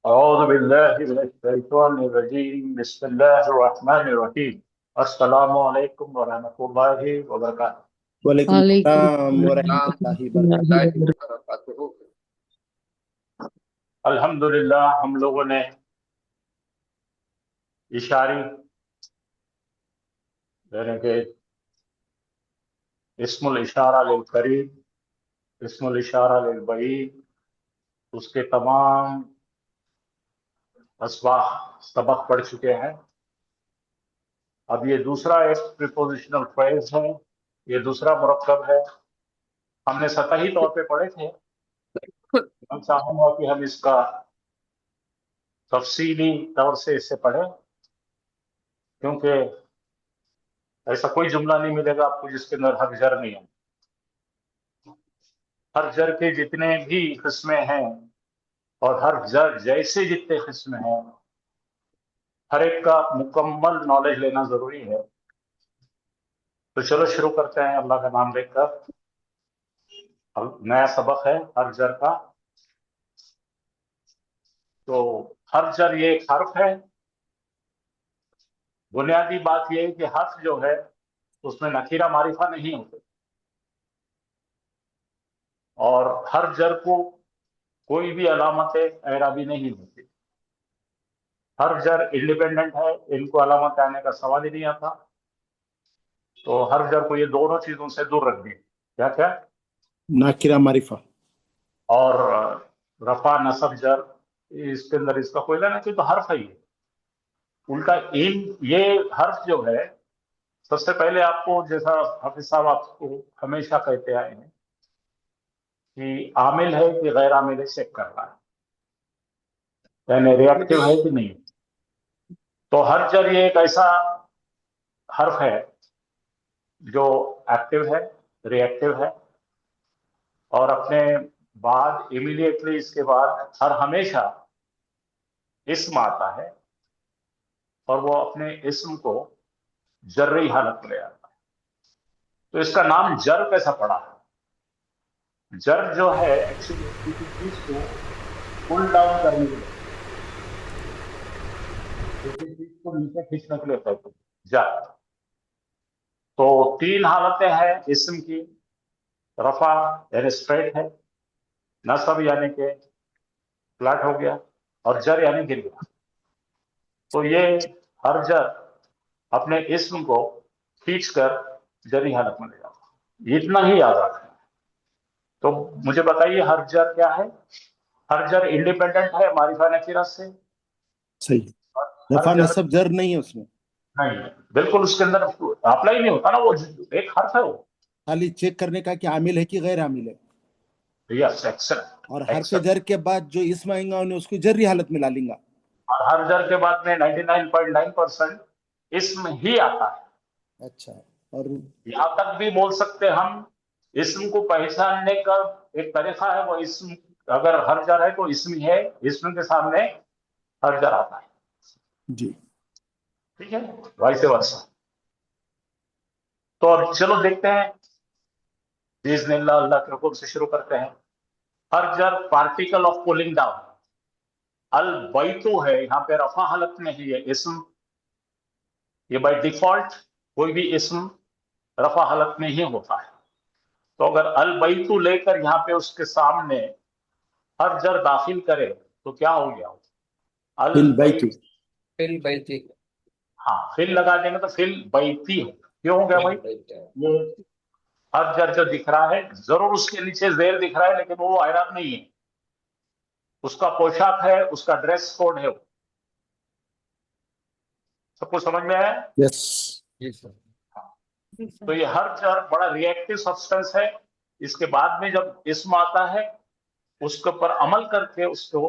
أعوذ بالله من الشيطان الرجيم بسم الله الرحمن الرحيم السلام علیکم ورحمۃ اللہ وبرکاتہ۔ وعلیکم وعلیکم السلام ورحمۃ السلام اللہ وبرکاتہ۔ ورحمۃ اللہ وبرکاتہ۔ الحمدللہ ہم لوگوں نے اشاری یعنی کہ اسم الاشارہ للقریب، اسم الاشارہ للبعید، اس کے تمام سبق پڑھ چکے ہیں۔ اب یہ دوسرا ایک پریپوزیشنل فریز ہے، یہ دوسرا مرکب ہے۔ ہم نے سطحی طور پہ پڑھے تھے، میں چاہوں گا کہ ہم اس کا تفصیلی طور سے اسے پڑھیں، کیونکہ ایسا کوئی جملہ نہیں ملے گا آپ کو جس کے اندر حرف جر نہیں ہے۔ حرف جر کے جتنے بھی قسمیں ہیں اور حرف جر جیسے جتنے قسمیں ہیں، ہر ایک کا مکمل نالج لینا ضروری ہے۔ تو چلو شروع کرتے ہیں اللہ کا نام لے کر۔ نیا سبق ہے حرف جر کا۔ تو حرف جر یہ ایک حرف ہے۔ بنیادی بات یہ ہے کہ حرف جو ہے اس میں نکیرہ معرفہ نہیں ہوتے، اور حرف جر کو کوئی بھی علامت اعرابی نہیں ہوتی۔ حرف جر انڈیپینڈنٹ ہے، ان کو علامت آنے کا سوال ہی نہیں آتا۔ تو حرف جر کو یہ دونوں چیزوں سے دور رکھ دیں، کیا کیا؟ ناکرہ معرفہ اور رفع نصب جر، اس کے اندر اس کا کوئی لینا چاہیے، تو حرف ہے یہ۔ الٹا یہ حرف جو ہے، سب سے پہلے آپ کو، جیسا حافظ صاحب آپ کو ہمیشہ کہتے آئے ہیں کہ عامل ہے کہ غیر عامل ہے چیک کرنا ہے، یعنی ری ایکٹیو ہے کہ نہیں۔ تو حرف جر یہ ایک ایسا حرف ہے جو ایکٹیو ہے، ری ایکٹیو ہے، اور اپنے بعد امیڈیٹلی اس کے بعد ہر ہمیشہ اسم آتا ہے، اور وہ اپنے اسم کو جرری حالت میں لے آتا ہے۔ تو اس کا نام جر کیسا پڑا ہے؟ جر جو ہے ایکچولی کسی چیز کو پل ڈاؤن کرنے کے لیے، کسی چیز کو نیچے کھینچنے کے لیے کہتے ہیں جر۔ تو تین حالتیں ہیں اسم کی: رفع یعنی اسٹریٹ ہے، نصب یعنی کہ فلیٹ ہو گیا، اور جر یعنی گر گیا۔ تو یہ ہر جر اپنے اسم کو کھینچ کر جری حالت میں لے جاتا ہے، اتنا ہی یاد رکھنا ہے۔ تو مجھے بتائیے حرف جر کیا ہے؟ حرف جر انڈیپینڈنٹ ہے معرفہ نکرہ سے، صحیح۔ رفع نصب جر نہیں ہے اس میں، نہیں، بالکل اس کے اندر اپلائی نہیں ہوتا نا، وہ ایک حرف ہے، وہ خالی چیک کرنے کا کہ عامل ہے کہ غیر عامل ہے۔ یس، ایکسلنٹ۔ اور حرف جر کے بعد جو اسم آئیں گا انہیں اس کو جری حالت میں ڈالیں گا۔ اور ہر جر کے بعد میں 99.9% اسم ہی آتا ہے۔ اچھا، اور یہاں تک بھی بول سکتے ہم، اسم کو پہچاننے کا ایک طریقہ ہے، وہ اسم اگر ہر جر ہے تو اسم ہی ہے، اسم کے سامنے ہر جر آتا ہے، جی ٹھیک ہے، ویسے ورثہ۔ تو اب چلو دیکھتے ہیں باذن اللہ، اللہ کے حکم سے شروع کرتے ہیں۔ ہر جر پارٹیکل آف پولنگ ڈاؤن، البیتو ہے، یہاں پہ رفع حالت میں ہی ہے اسم، یہ بائی ڈیفالٹ کوئی بھی اسم رفع حالت میں ہی ہوتا ہے۔ تو اگر البیتو لے کر یہاں پہ اس کے سامنے ہر جر داخل کرے تو کیا ہو گیا؟ البیت، فل بیتی، ہاں، فل لگا دیں گے تو فل بیتی ہو۔ کیوں ہو گیا بھائی؟ یہ ہر جر جو دکھ رہا ہے، ضرور اس کے نیچے زیر دکھ رہا ہے، لیکن وہ اعراب نہیں ہے، اس کا پوشاک ہے، اس کا ڈریس کوڈ ہے۔ سب کو سمجھ میں آیا؟ یس۔ تو یہ ہر جر بڑا ری ایکٹیو سبسٹنس ہے۔ اس کے بعد میں جب اسم آتا ہے، اس کے اوپر عمل کر کے اس کو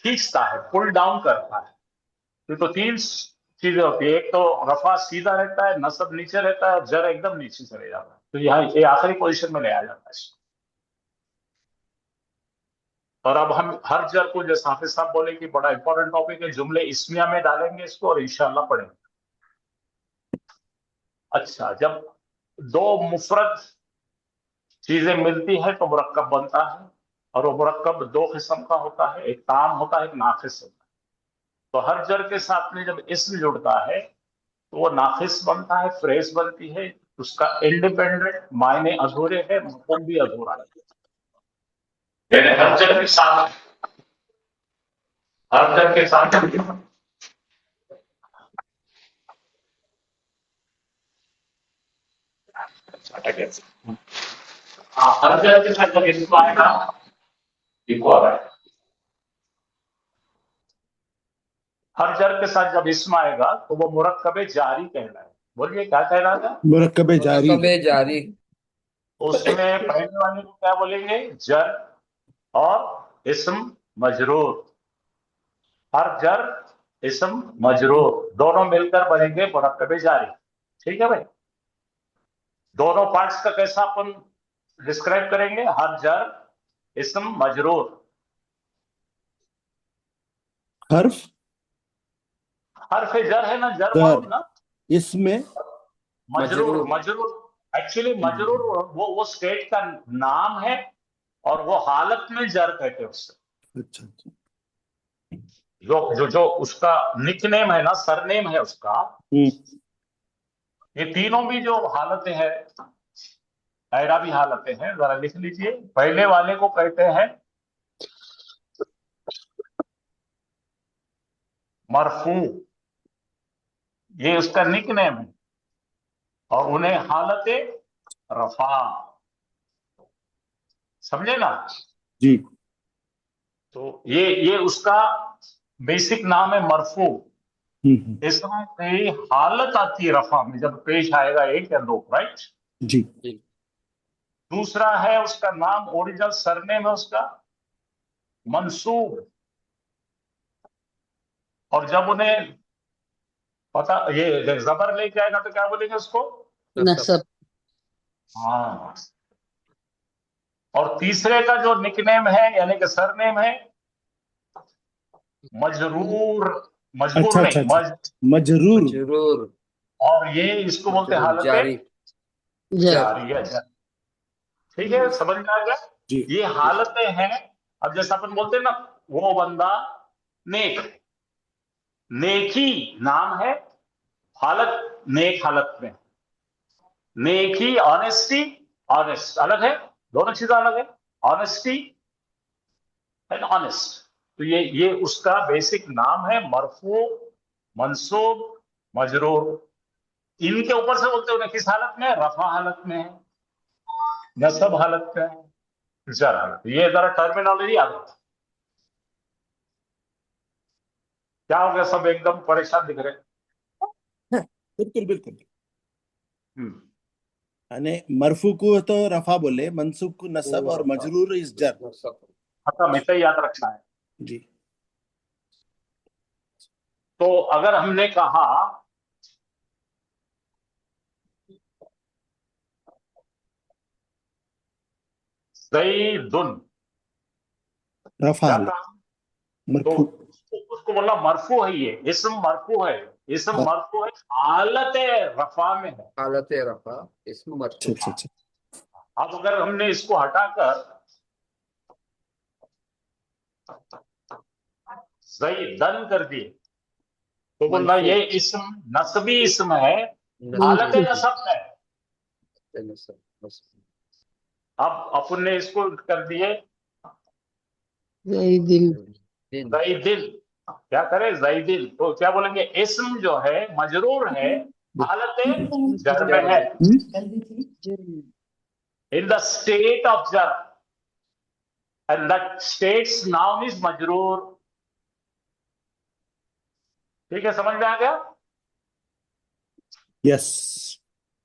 کھینچتا ہے، پل ڈاؤن کرتا ہے۔ تو تین چیزیں ہوتی ہیں، ایک تو رفع سیدھا رہتا ہے، نصب نیچے رہتا ہے، اور جر ایک دم نیچے چلے جاتا ہے۔ تو یہاں یہ آخری پوزیشن میں لے آ جاتا ہے اس کو۔ اور اب ہم ہر جر کو، جیسے حافظ صاحب بولے کہ بڑا امپورٹنٹ ٹاپک ہے، جملے اسمیہ میں ڈالیں گے اس کو، اور انشاءاللہ پڑھیں گے۔ اچھا، جب دو مفرد چیزیں ملتی ہیں تو مرکب بنتا ہے، और वो मुरक्कब दो किस्म का होता है, एक ताम होता है, एक नाकिस होता है। तो हर जर के साथ में जब इस्म जुड़ता है तो वो नाकिस बनता है, फ्रेज बनती है, उसका इंडिपेंडेंट मायने अधूरे है, मफहूम भी अधूरा है। यानी हर जर के साथ हाँ, हर जर के साथ जब इस्म आएगा, इको आ रहा है, हर जर के साथ जब इस्म आएगा तो वो मुरक्कब जारी कहना है। बोलिए क्या कह रहा था? मुरक्कब जारी। मुरक्कब जारी। उसमें पहले वाले को क्या बोलेंगे? जर और इस्म मजरूर। हर जर इस्म मजरूर दोनों मिलकर बनेंगे मुरक्कब जारी। ठीक है भाई? दोनों पार्ट्स का कैसा अपन डिस्क्राइब करेंगे? हर जर इस्म मजरूर। हर्फ हर्फ जर है ना, जर जर। मालूम ना? इसमें मजरूर। मजरूर एक्चुअली मजरूर वो स्टेट का नाम है और वो हालत में जर कहते हैं उससे। अच्छा अच्छा। जो उसका निकनेम है ना, सरनेम है उसका, ये तीनों भी जो हालतें हैं, ऐराबी हालतें हैं, जरा लिख लीजिए। पहले वाले को कहते हैं मरफू, ये उसका निकनेम है, और उन्हें हालत रफा, समझे ना? जी। तो ये उसका बेसिक नाम है मरफू। इसमें कोई हालत आती है रफा में जब पेश आएगा एक या दो, राइट? जी। दूसरा है उसका नाम, ओरिजिनल सरनेम है उसका मंसूब। और जब उन्हें पता ये जबर लेके आएगा तो क्या बोलेंगे उसको? नसब। हाँ। और तीसरे का जो निकनेम है यानी कि सरनेम है मजरूर। मजबूर अच्छा नहीं, अच्छा। मजरूर। जरूर। और ये इसको बोलते हैं हालत जारी। जारिया। ठीक है, समझ में आ गया? जी। ये हालतें हैं। अब जैसा अपन बोलते हैं ना, वो बंदा नेक, नेकी नाम है, हालत नेक हालत में। नेकी, ऑनेस्टी, ऑनेस्ट अलग है, दोनों चीजें अलग है, ऑनेस्टी एंड ऑनेस्ट। तो ये उसका बेसिक नाम है, मरफू, मंसूब, मजरूर। इनके ऊपर से बोलते हैं किस हालत में? रफा हालत में है, नसब हालत में है, जर हालत। ये जरा टर्मिनोलॉजी याद रखो। क्या हो गया? सब एकदम परेशान दिख रहे हैं। बिल्कुल बिल्कुल। यानी मरफू को तो रफा बोले, मंसूब को नसब, और मजरूर इस जर। खत्म, इतना ही याद रखना है। जी। तो अगर हमने कहा ज़ैदुन, रफा क्या हालत कहा? तो मरफू। उसको बोलना मरफू है, ये इसम मरफू है, इसम मरफू है, हालत रफा में है। हालत रफा इसमें मरफू। अच्छा अच्छा। अब अगर हमने इसको हटाकर ज़ैदन कर दिए तो बोलना ये इसम नस्बी इसम है, हालत नसब है। अब अपन ने इसको कर दिए ज़ैदिन। क्या करे? ज़ैदिन। तो क्या बोलेंगे? इस्म जो है मजरूर है, हालत जर में है, इन द स्टेट ऑफ जर, and that state's known is मजरूर। ठीक है, समझ में आ गया? यस।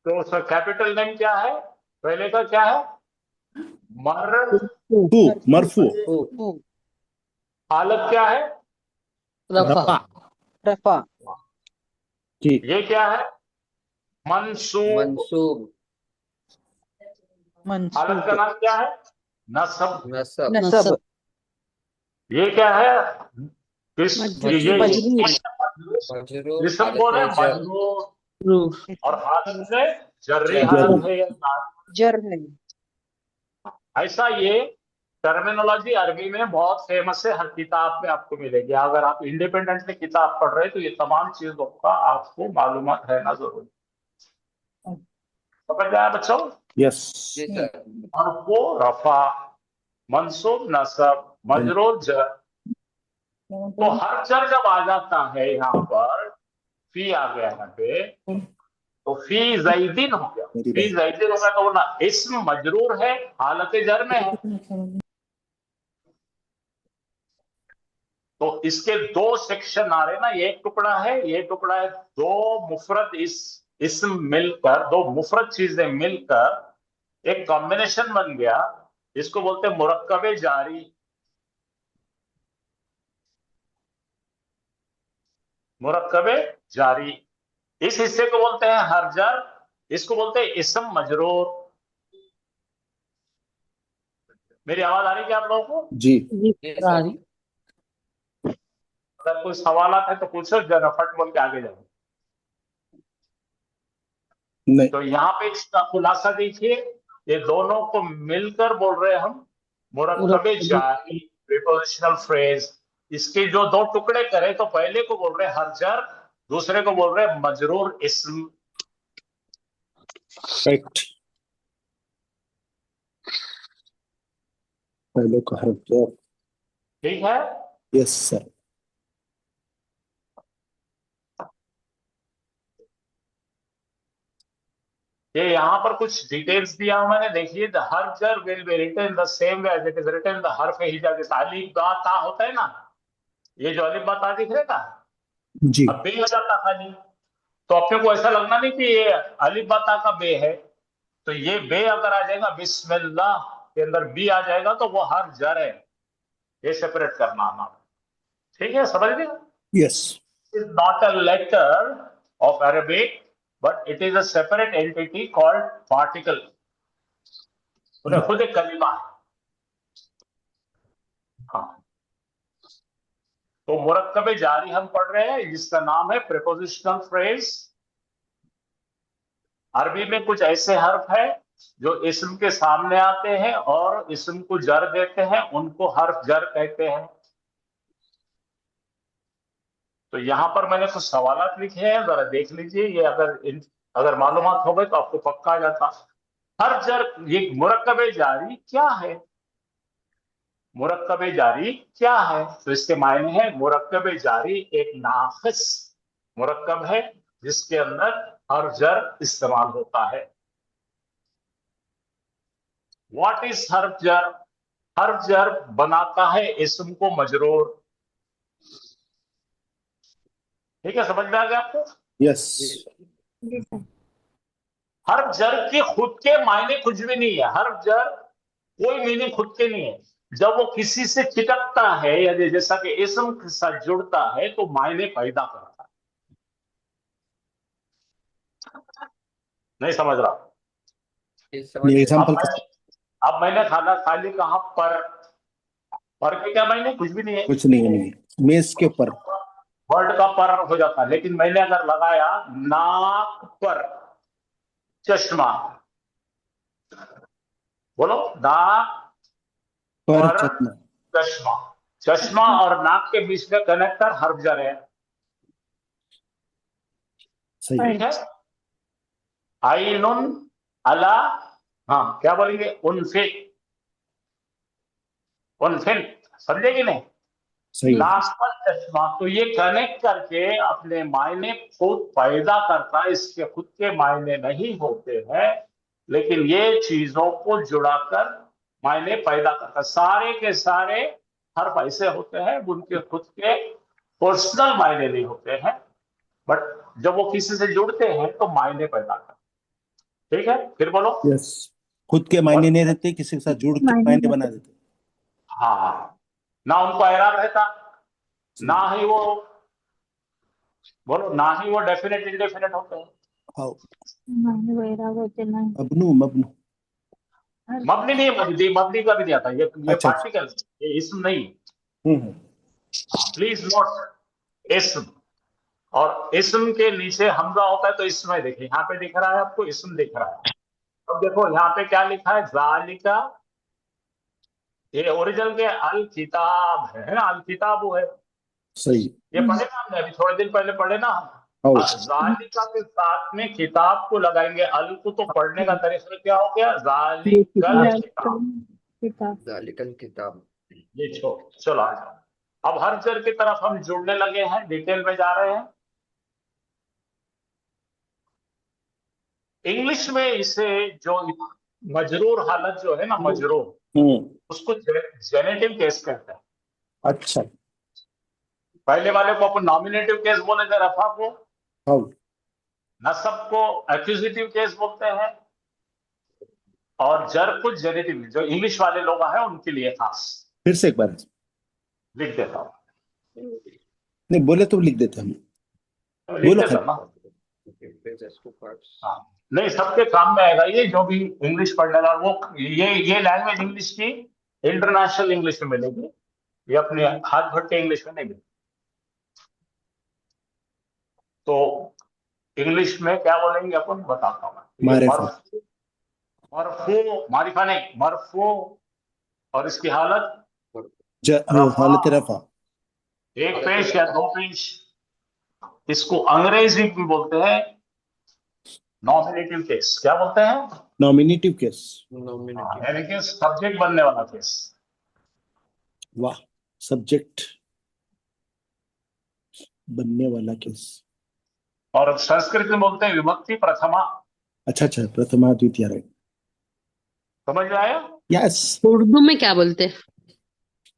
तो उसका कैपिटल नेम क्या है? पहले का क्या है? मरफू। हालत क्या है? रफा। रफा। ठीक। ये क्या है? मंसूब। मंसूब। हालत का नाम क्या है? नसब। नसब। नसब। ये क्या है? किस ये मजरूर। इसम कौन है? मजरूर। और हालत से जर्री जर। हालत है या जर है। ऐसा ये टर्मिनोलॉजी अरबी में बहुत फेमस है, हर किताब में आपको मिलेगी। अगर आप इंडिपेंडेंटली किताब पढ़ रहे हैं तो ये तमाम चीजों का आपको मालूमात रहना जरूरी है। समझ गया बच्चों? यस। जी सर। मरफू रफा, मंसूब नसब, मजरूर जर। तो हर जर जब आ जाता है यहाँ पर, फी आ गया यहाँ पे, तो फी जैदिन हो गया। फी जैदिन हो गया तो ना इस्म मजरूर है, हालत जर में है। तो इसके दो सेक्शन आ रहे ना, ये एक टुकड़ा है, ये टुकड़ा है। दो मुफरद इस्म मिलकर, दो मुफरद चीजें मिलकर एक कॉम्बिनेशन बन गया, इसको बोलते हैं मुरक्कबे जारी। मुरक्कबे जारी, इस हिस्से को बोलते हैं हरजर, इसको बोलते हैं इस्म मजरूर। मेरी आवाज आ रही है क्या आप लोगों को? जी। जी सर। अगर कोई सवाल है तो पूछो, जरा फट बोल के आगे जाओ। नहीं। तो यहाँ पे इसका खुलासा देखिए, ये दोनों को मिलकर बोल रहे हैं हम मुरक्कबे जारी प्रीपोजिशनल फ्रेज। इसके जो दो टुकड़े करे, तो पहले को बोल रहे हैं हरजर, दूसरे को बोल रहे हैं मजरूर इस्म। राइट। पहले का हरफ। ठीक है? Yes sir. ये यहाँ पर कुछ डिटेल्स दिया हुआ मैंने, देखिए। द हरजर will be written the same way as it is written the हर्फ हिजा। जैसे अलिफ बा ता होता है ना, ये जो अलिफ बा ता दिख रहा था, जी। अब बे हो जाता खाली। तो अपने को ऐसा लगना नहीं कि ये अलिफ बा ता का बे है। तो ये बे अगर आ जाएगा, बिस्मिल्लाह के अंदर बी आ जाएगा, तो वो हर जर है। ये सेपरेट करना आना, ठीक है? समझ गए? Yes. Is not a letter of Arabic, but it is a separate entity called particle. खुद एक कलिमा है। हाँ, तो मुरक्कबे जारी हम पढ़ रहे हैं, जिसका नाम है प्रीपोजिशनल फ्रेज। अरबी में कुछ ऐसे हर्फ है जो इस्म के सामने आते हैं और इस्म को जर देते हैं, उनको हर्फ जर कहते हैं। तो यहां पर मैंने कुछ सवालात लिखे हैं, जरा देख लीजिए। ये अगर मालूमात हो गए तो आपको पक्का आ जाता। हर जर, ये मुरक्कबे जारी क्या है? मुरक्कबे जारी क्या है? तो इसके मायने हैं, मुरक्कबे जारी एक नाखिस मुरक्कब है जिसके अंदर हर जर इस्तेमाल होता है। व्हाट इज हर्फ जर? हर्फ जर बनाता है इस्म को मजरूर। ठीक है, समझ में आ गया आपको? यस। हर्फ जर के खुद के मायने कुछ भी नहीं है। हर्फ जर कोई मीनिंग खुद के नहीं है। जब वो किसी से चिटकता है, या जैसा कि इस्म के साथ जुड़ता है, तो मायने पैदा करता है। नहीं समझ रहा? ये एग्जांपल अब मैंने खाली कहा पर के क्या मायने? कुछ भी नहीं है। कुछ नहीं है। मेज के ऊपर वर्ड का पर हो जाता है। लेकिन मैंने अगर लगाया नाक पर चश्मा, बोलो नाक पर चश्मा। चश्मा और नाक के बीच में कनेक्टर हर्फ जर है। ठीक है? आइनुन अला, हाँ क्या बोलेंगे? उनफिक, उनफिक, समझे कि नहीं? नाक पर चश्मा, तो ये कनेक्ट करके अपने मायने खुद पैदा करता है। इसके खुद के मायने नहीं होते हैं, लेकिन ये चीजों को जुड़ाकर मायने पैदा करता है। सारे के सारे हर ऐसे होते हैं, उनके खुद के पर्सनल मायने नहीं होते हैं, बट जब वो किसी से जुड़ते हैं तो मायने पैदा करते हैं। ठीक है, फिर बोलो। यस। खुद के मायने नहीं रहते, किसी के साथ जुड़ के मायने बना देते। हाँ, ना उनको एरार रहता, ना ही वो, बोलो, ना ही वो डेफिनेट इंडेफिनेट होते हैं। मबनू मबनू मबनी नहीं, मबनी का भी नहीं आता। ये पार्टिकल, ये इस्म नहीं। प्लीज नोट, इस्म और इस्म के नीचे हमजा होता है तो इसमें देखिए, यहाँ पे दिख रहा है आपको, इस्म दिख रहा है। अब देखो यहाँ पे क्या लिखा है, जालिका ये ओरिजिनल के अल किताब है ना, अल किताब वो है, सही। ये पढ़े ना हमने, अभी थोड़े दिन पहले पढ़े ना हम। आओ। जालिका के साथ में किताब को लगाएंगे, अल को तो पढ़ने का तरीका क्या हो गया, जालिकल किताब, जालिकल किताब। ये चलो आ जाओ। अब हर जर की तरफ हम जुड़ने लगे हैं, डिटेल में जा रहे हैं। इंग्लिश में इसे जो मजरूर हालत जो है ना, मजरूर, उसको जेनेटिव केस कहते हैं। अच्छा। पहले वाले को अपन नॉमिनेटिव केस बोले थे, रफा को, हाँ। नसब को एक्यूजिटिव केस बोलते हैं, और जर को जेनेटिव, जो इंग्लिश वाले लोग हैं उनके लिए खास। फिर से एक बार लिख देता हूँ, नहीं बोले तो लिख देते हम। लिख बोलो देता खाली। ना। हाँ, नहीं सबके काम में आएगा ये, जो भी इंग्लिश पढ़ने वाला वो, ये लैंग्वेज इंग्लिश की इंटरनेशनल इंग्लिश में मिलेगी, ये अपने हाथ भट्टे इंग्लिश में नहीं मिलेगी। तो इंग्लिश में क्या बोलेंगे अपन, बताता हूँ मैं। मारिफा। मरफू, मारिफा नहीं, मरफू, और इसकी हालत हालत रफा। एक पेश या दो पेश, इसको अंग्रेजी में बोलते हैं नॉमिनेटिव केस। क्या बोलते हैं, नॉमिनेटिव केस। यानी कि सब्जेक्ट बनने वाला केस। वाह, सब्जेक्ट बनने वाला केस। और संस्कृत में बोलते हैं विभक्ति प्रथमा। अच्छा अच्छा, प्रथमा द्वितीय, राइट। समझ में आया। यस। उर्दू में क्या बोलते हैं?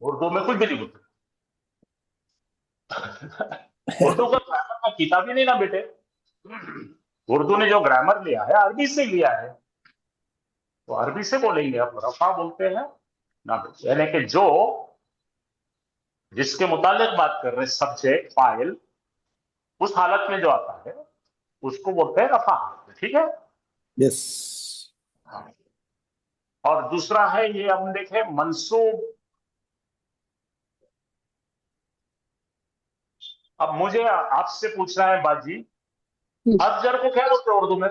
उर्दू में कुछ भी नहीं बोलते। उर्दू का ग्रामर का किताब ही नहीं ना बेटे। उर्दू ने जो ग्रामर लिया है अरबी से लिया है, तो अरबी से बोलेंगे। अब रफा बोलते हैं ना, यानी कि जो जिसके मुतालिक बात कर रहे हैं, सब्जेक्ट फाइल, उस हालत में जो आता है उसको बोलते हैं रफा। ठीक है। यस। और दूसरा है ये, हम देखें मंसूब। अब मुझे आपसे पूछना है बाजी, अफजर को क्या बोलते हैं उर्दू में?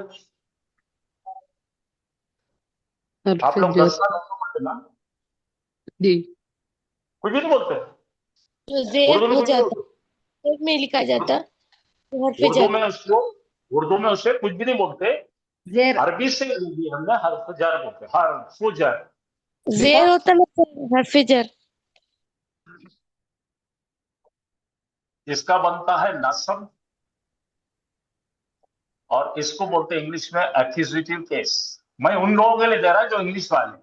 आप लोग 10 साल पढ़ते ना जी। कुछ भी नहीं बोलते जो जेर उर्दू में, हो कुछ नहीं जाता बोलते। जेर में लिखा जाता तो हर्फ उर्दू जार। में उसको, उर्दू में उसे कुछ भी नहीं बोलते। जेर। अरबी से ली हमने, हर्फ जार बोलते, हर्फ जार। जेर होता ना सर, हर्फ जार। इसका बनता है नसब, और इसको बोलते हैं इंग्लिश में एक्यूजिटिव केस। मैं उन लोगों के लिए दे रहा जो इंग्लिश वाले,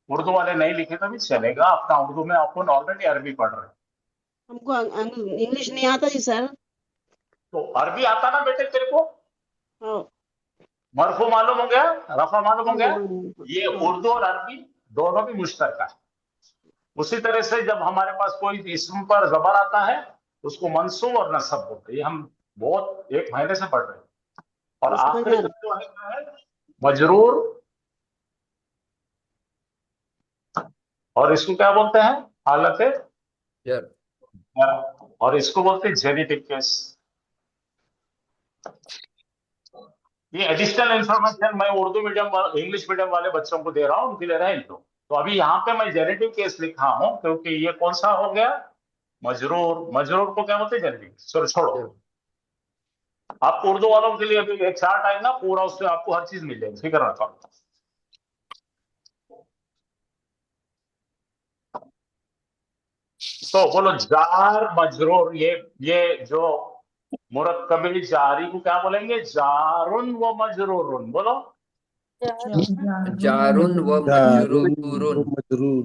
उर्दू वाले नहीं लिखे तो भी चलेगा, अपना उर्दू में अपन ऑलरेडी अरबी पढ़ रहे हैं। हमको इंग्लिश नहीं आता जी सर। तो अरबी आता ना बेटे तेरे को? हाँ। मरफू मालूम हो गया, रफा मालूम हो गया। ये हाँ। उर्दू और अरबी दोनों भी मुश्तरक है। उसी तरह से जब हमारे पास कोई इसम पर जबर आता है उसको मंसूब और नसब बोलते हैं। ये हम बहुत एक महीने से पढ़ रहे हैं। और आखिरी जो है क्या है, मजरूर, और इसको क्या बोलते हैं, हालत है जर। और इसको बोलते हैं जेनेटिव केस। ये एडिशनल इंफॉर्मेशन मैं उर्दू मीडियम इंग्लिश मीडियम वाले बच्चों को दे रहा हूँ, उनके लिए रहे तो अभी यहाँ पे मैं जेनेटिव केस लिखा हूँ, क्योंकि ये कौन सा हो गया, मजरूर। मजरूर को क्या बोलते हैं, जेनेटिव। चलो छोड़ो, आपको उर्दू वालों के लिए अभी एक चार्ट आएगा पूरा, उसमें आपको हर चीज मिल जाएगी, फिक्र रखो। तो बोलो जार मजरूर, ये जो मुरक्कबी जारी को क्या बोलेंगे, जारुन व मजरूरुन। बोलो जारुन व मजरूरुन। मजरूर।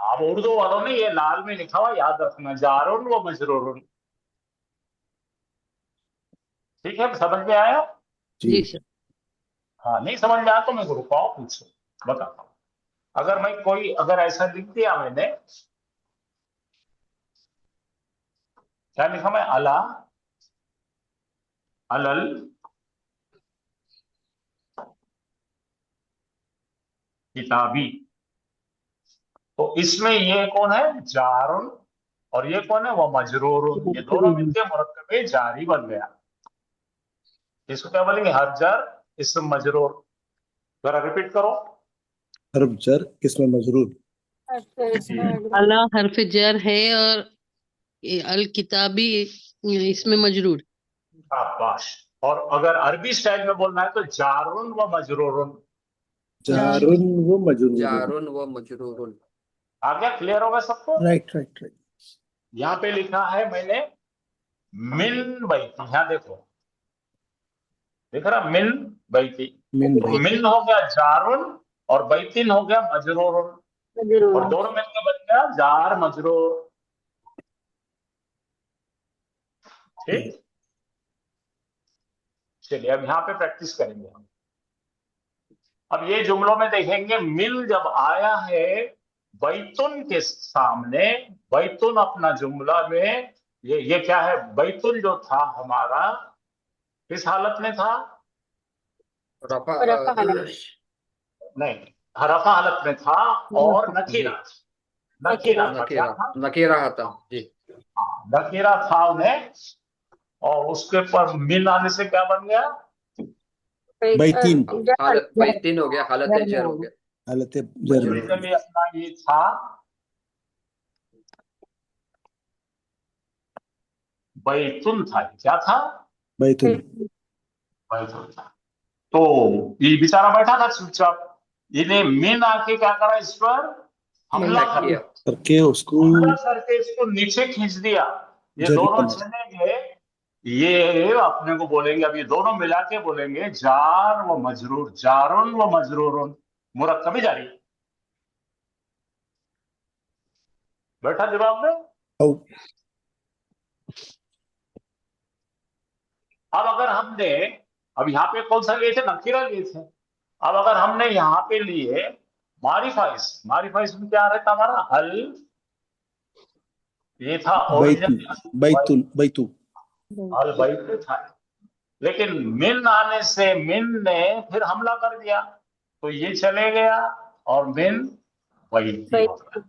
अब उर्दू वालों ने ये लाल में लिखा हुआ याद रखना, जारुन व मजरूरुन। ठीक है, समझ में आया? जी सर। हाँ, नहीं समझ में आया तो मैं रुकाओ, पूछो, बताता हूँ। अगर मैं कोई, अगर ऐसा लिख दिया मैंने, क्या लिखा मैं, अला, अलल, किताबी, तो इसमें ये कौन है, जारुन, और ये कौन है, वो मजरूरुन। ये दोनों मिलकर मुरक्कबे जारी बन गया। इसको क्या बोलेंगे, हर्जर इस्म मजरूर। जरा रिपीट करो। हर्फ जर इसमें मजरूर। अला हरफ जर है और ये अल किताबी इसमें मजरूर। शाबाश। और अगर अरबी स्टाइल में बोलना है तो जारुन व मजरूरुन। जारुन व मजरूर। जारुन व मजरूरुन। आ गया? क्लियर होगा सबको? Right right right. यहाँ पे लिखा है मैंने मिन बैती, यहाँ देखो दिख रहा, मिन बैती। मिन तो बैती। मिन हो गया जारुन और बैतिन हो गया मजरूरुन, और दोनों मिलकर बन गया जार मजरूर। ठीक, चलिए अब यहाँ पे प्रैक्टिस करेंगे हम। अब ये जुमलों में देखेंगे मिन जब आया है बैतुन के सामने, बैतुन अपना जुमला में ये क्या है, बैतुन जो था हमारा किस हालत में था? रफा नहीं, रफा हालत में था, और नकीरा नकीरा था। क्या था? नकीरा था जी। नकीरा था उन्हें, और उसके पर मिन आने से क्या बन गया? बैतीन। बैतीन हो गया, हालत जर हो गया। हालत जर में। Originally अपना ये था बैतुन था। क्या था? बैतुन। बैतुन था। तो ये बेचारा बैठा था चुपचाप, इन्हें मिन आके क्या करा, इस पर हमला कर दिया, करके उसको हमला करके इसको नीचे खींच दिया। ये जरूर दोनों बना। चलेंगे, ये अपने को बोलेंगे, अब ये दोनों मिला के बोलेंगे जार व मजरूर, जारुन व मजरूरुन, मुरक्कबी जारी। बैठा जवाब में। औ अब अगर हमने, अब यहाँ पे कौन सा लिए थे? नकीरा लिए थे। अब अगर हमने यहाँ पे लिए मारिफाइस, मारिफाइस में क्या रहता हमारा? अल, ये था बैतुन। ओरिजिनल बैतुन बैतु। अल बैत था, लेकिन मिन आने से मिन ने फिर हमला कर दिया, तो ये चले गया और मिन बैती हो गया।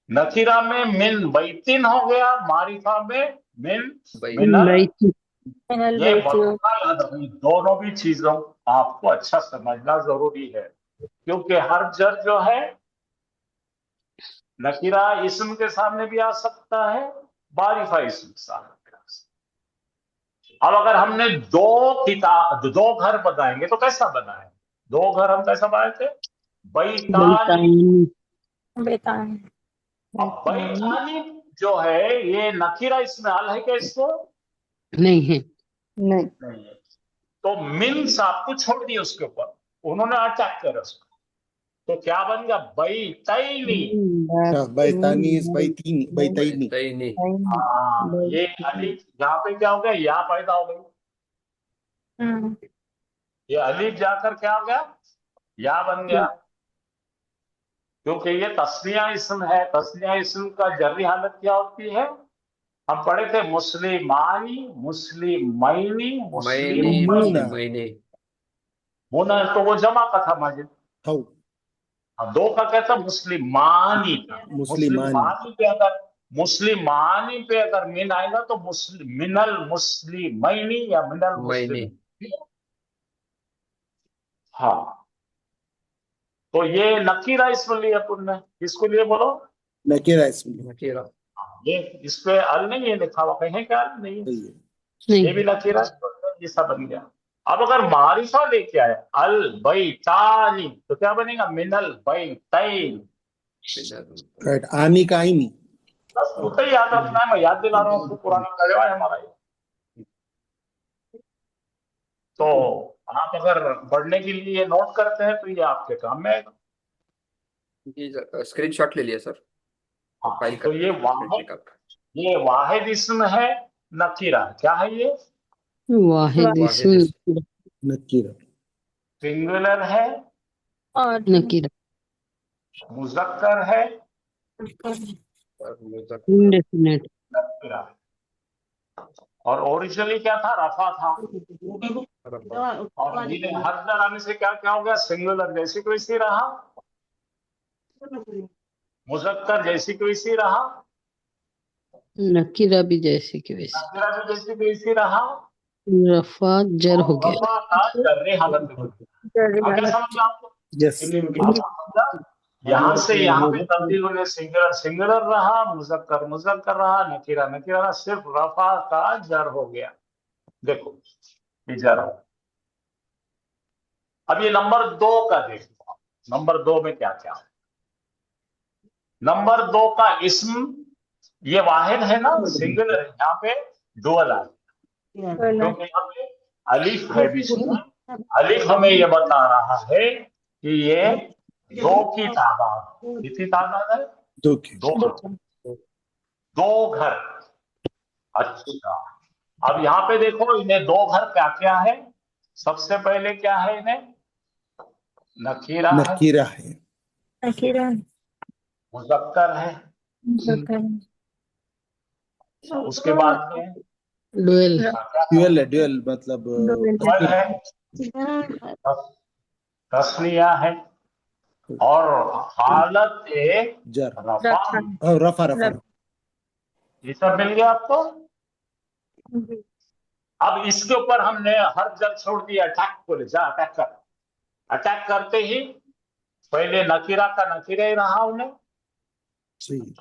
नकीरा में मिन बैतिन हो गया, मारिफा में मिन मिनल। बैती। ये बहुत याद रखनी, दोनों भी चीजों आपको अच्छा समझना जरूरी है, क्योंकि हर जर जो है नकीरा इस्म के सामने भी आ सकता है, मारिफा इस्म के सामने भी आ सकता है। अब अगर हमने दो घर बनाएंगे तो कैसा बनाए? दो घर हम कैसा बनाए थे? बैतानी। अब बैतानी जो है ये नकीरा, इसमें अल है क्या इसको? नहीं है। नहीं है। तो मिन साहब को छोड़ दिया उसके ऊपर, उन्होंने अटैक कर उसको, तो क्या बन गया? बैतैनी। बैतानी इज बैतीनी। बैतैनी। बैतैनी। हाँ, ये अलिफ यहाँ पे क्या हो गया? या पैदा हो गई, ये अलिफ जाकर क्या हो गया? या बन गया, क्योंकि ये तस्निया इस्म है। तस्निया इस्म का जर्री हालत क्या होती है? हम पढ़े थे मुस्लिमानी, मुस्लिमैनी, मैनी मुस्लिमैनी। मैनी। मुना तो वो जमा का था माजिद, हौ दो का कहता मुस्लिमानी। मुस्लिमानी। मुस्लिमानी पे अगर मिन आएगा तो मिनल मुस्लिमैनी या मिनल मैनी। मुस्लिम। हाँ, तो ये नकीरा इसमें लिए अपन ने, किसको लिए बोलो? नकीरा इसमें। नकीरा। ये इस पे अल नहीं है लिखा हुआ, कहीं क्या अल नहीं है, सही है। नहीं। ये भी नकीरा, ये सब बन गया। अब अगर मारिफा लेके आए अल बैतानी तो क्या बनेगा? मिनल बैतैन। राइट। आनी का आईनी। बस उतना ही याद रखना है, मैं याद दिला रहा हूँ आपको, पुराना कड़वा है हमारा ये। तो आप अगर पढ़ने के लिए नोट करते हैं तो ये आपके काम में आएगा। स्क्रीनशॉट ले लिया सर। हाँ, फाइल तो ये वाहिद इस्म है, नकीरा क्या है? ये वाहिद इस्म नकीरा। सिंगुलर है, नकीरा। मुजक्कर है, इंडेफिनेट। नकीरा। और ओरिजिनली क्या था? रफा था। और ये हर जर आने से क्या क्या हो गया? सिंगुलर जैसी को वैसी रहा, मुजक्कर जैसी को वैसी रहा, नकीरा भी जैसे कि वैसे, नकीरा भी जैसी को वैसी रहा, रफा जर हो गया। रफा का जर्रे हालत में। अब क्या समझ आपको? यस। आप समझा? यहाँ से यहाँ पे तब्दील होने सिंगुलर सिंगुलर रहा, मुजक्कर मुजक्कर रहा, नकीरा नकीरा रहा, सिर्फ रफा का जर हो गया। देखो ये जर हो। अब ये नंबर 2 का देखो, नंबर 2 में क्या क्या है। नंबर 2 का इस्म, ये वाहिद है ना, सिंगुलर है, यहाँ पे डुअल आ गया, क्योंकि यहाँ पे अलिफ है बीच में। अलिफ हमें ये बता रहा है कि ये 2 की तादाद, कितनी तादाद है? 2 की। 2 घर। अच्छा, अब यहाँ पे देखो इन्हें 2 घर क्या क्या है। सबसे पहले क्या है इन्हें? नकीरा है, नकीरा है, मुजक्कर है, उसके बाद में डुएल ड्यूअल है, ड्यूअल मतलब डुअल है, तस्निया है, और हालत जर रफा। और रफा रफा। ये सब मिल गया आपको। अब इसके ऊपर हमने हर जल छोड़ दिया, अटैक बोले, जा अटैक कर। अटैक करते ही पहले नकीरा का नकीरा ही रहा उन्हें, सही,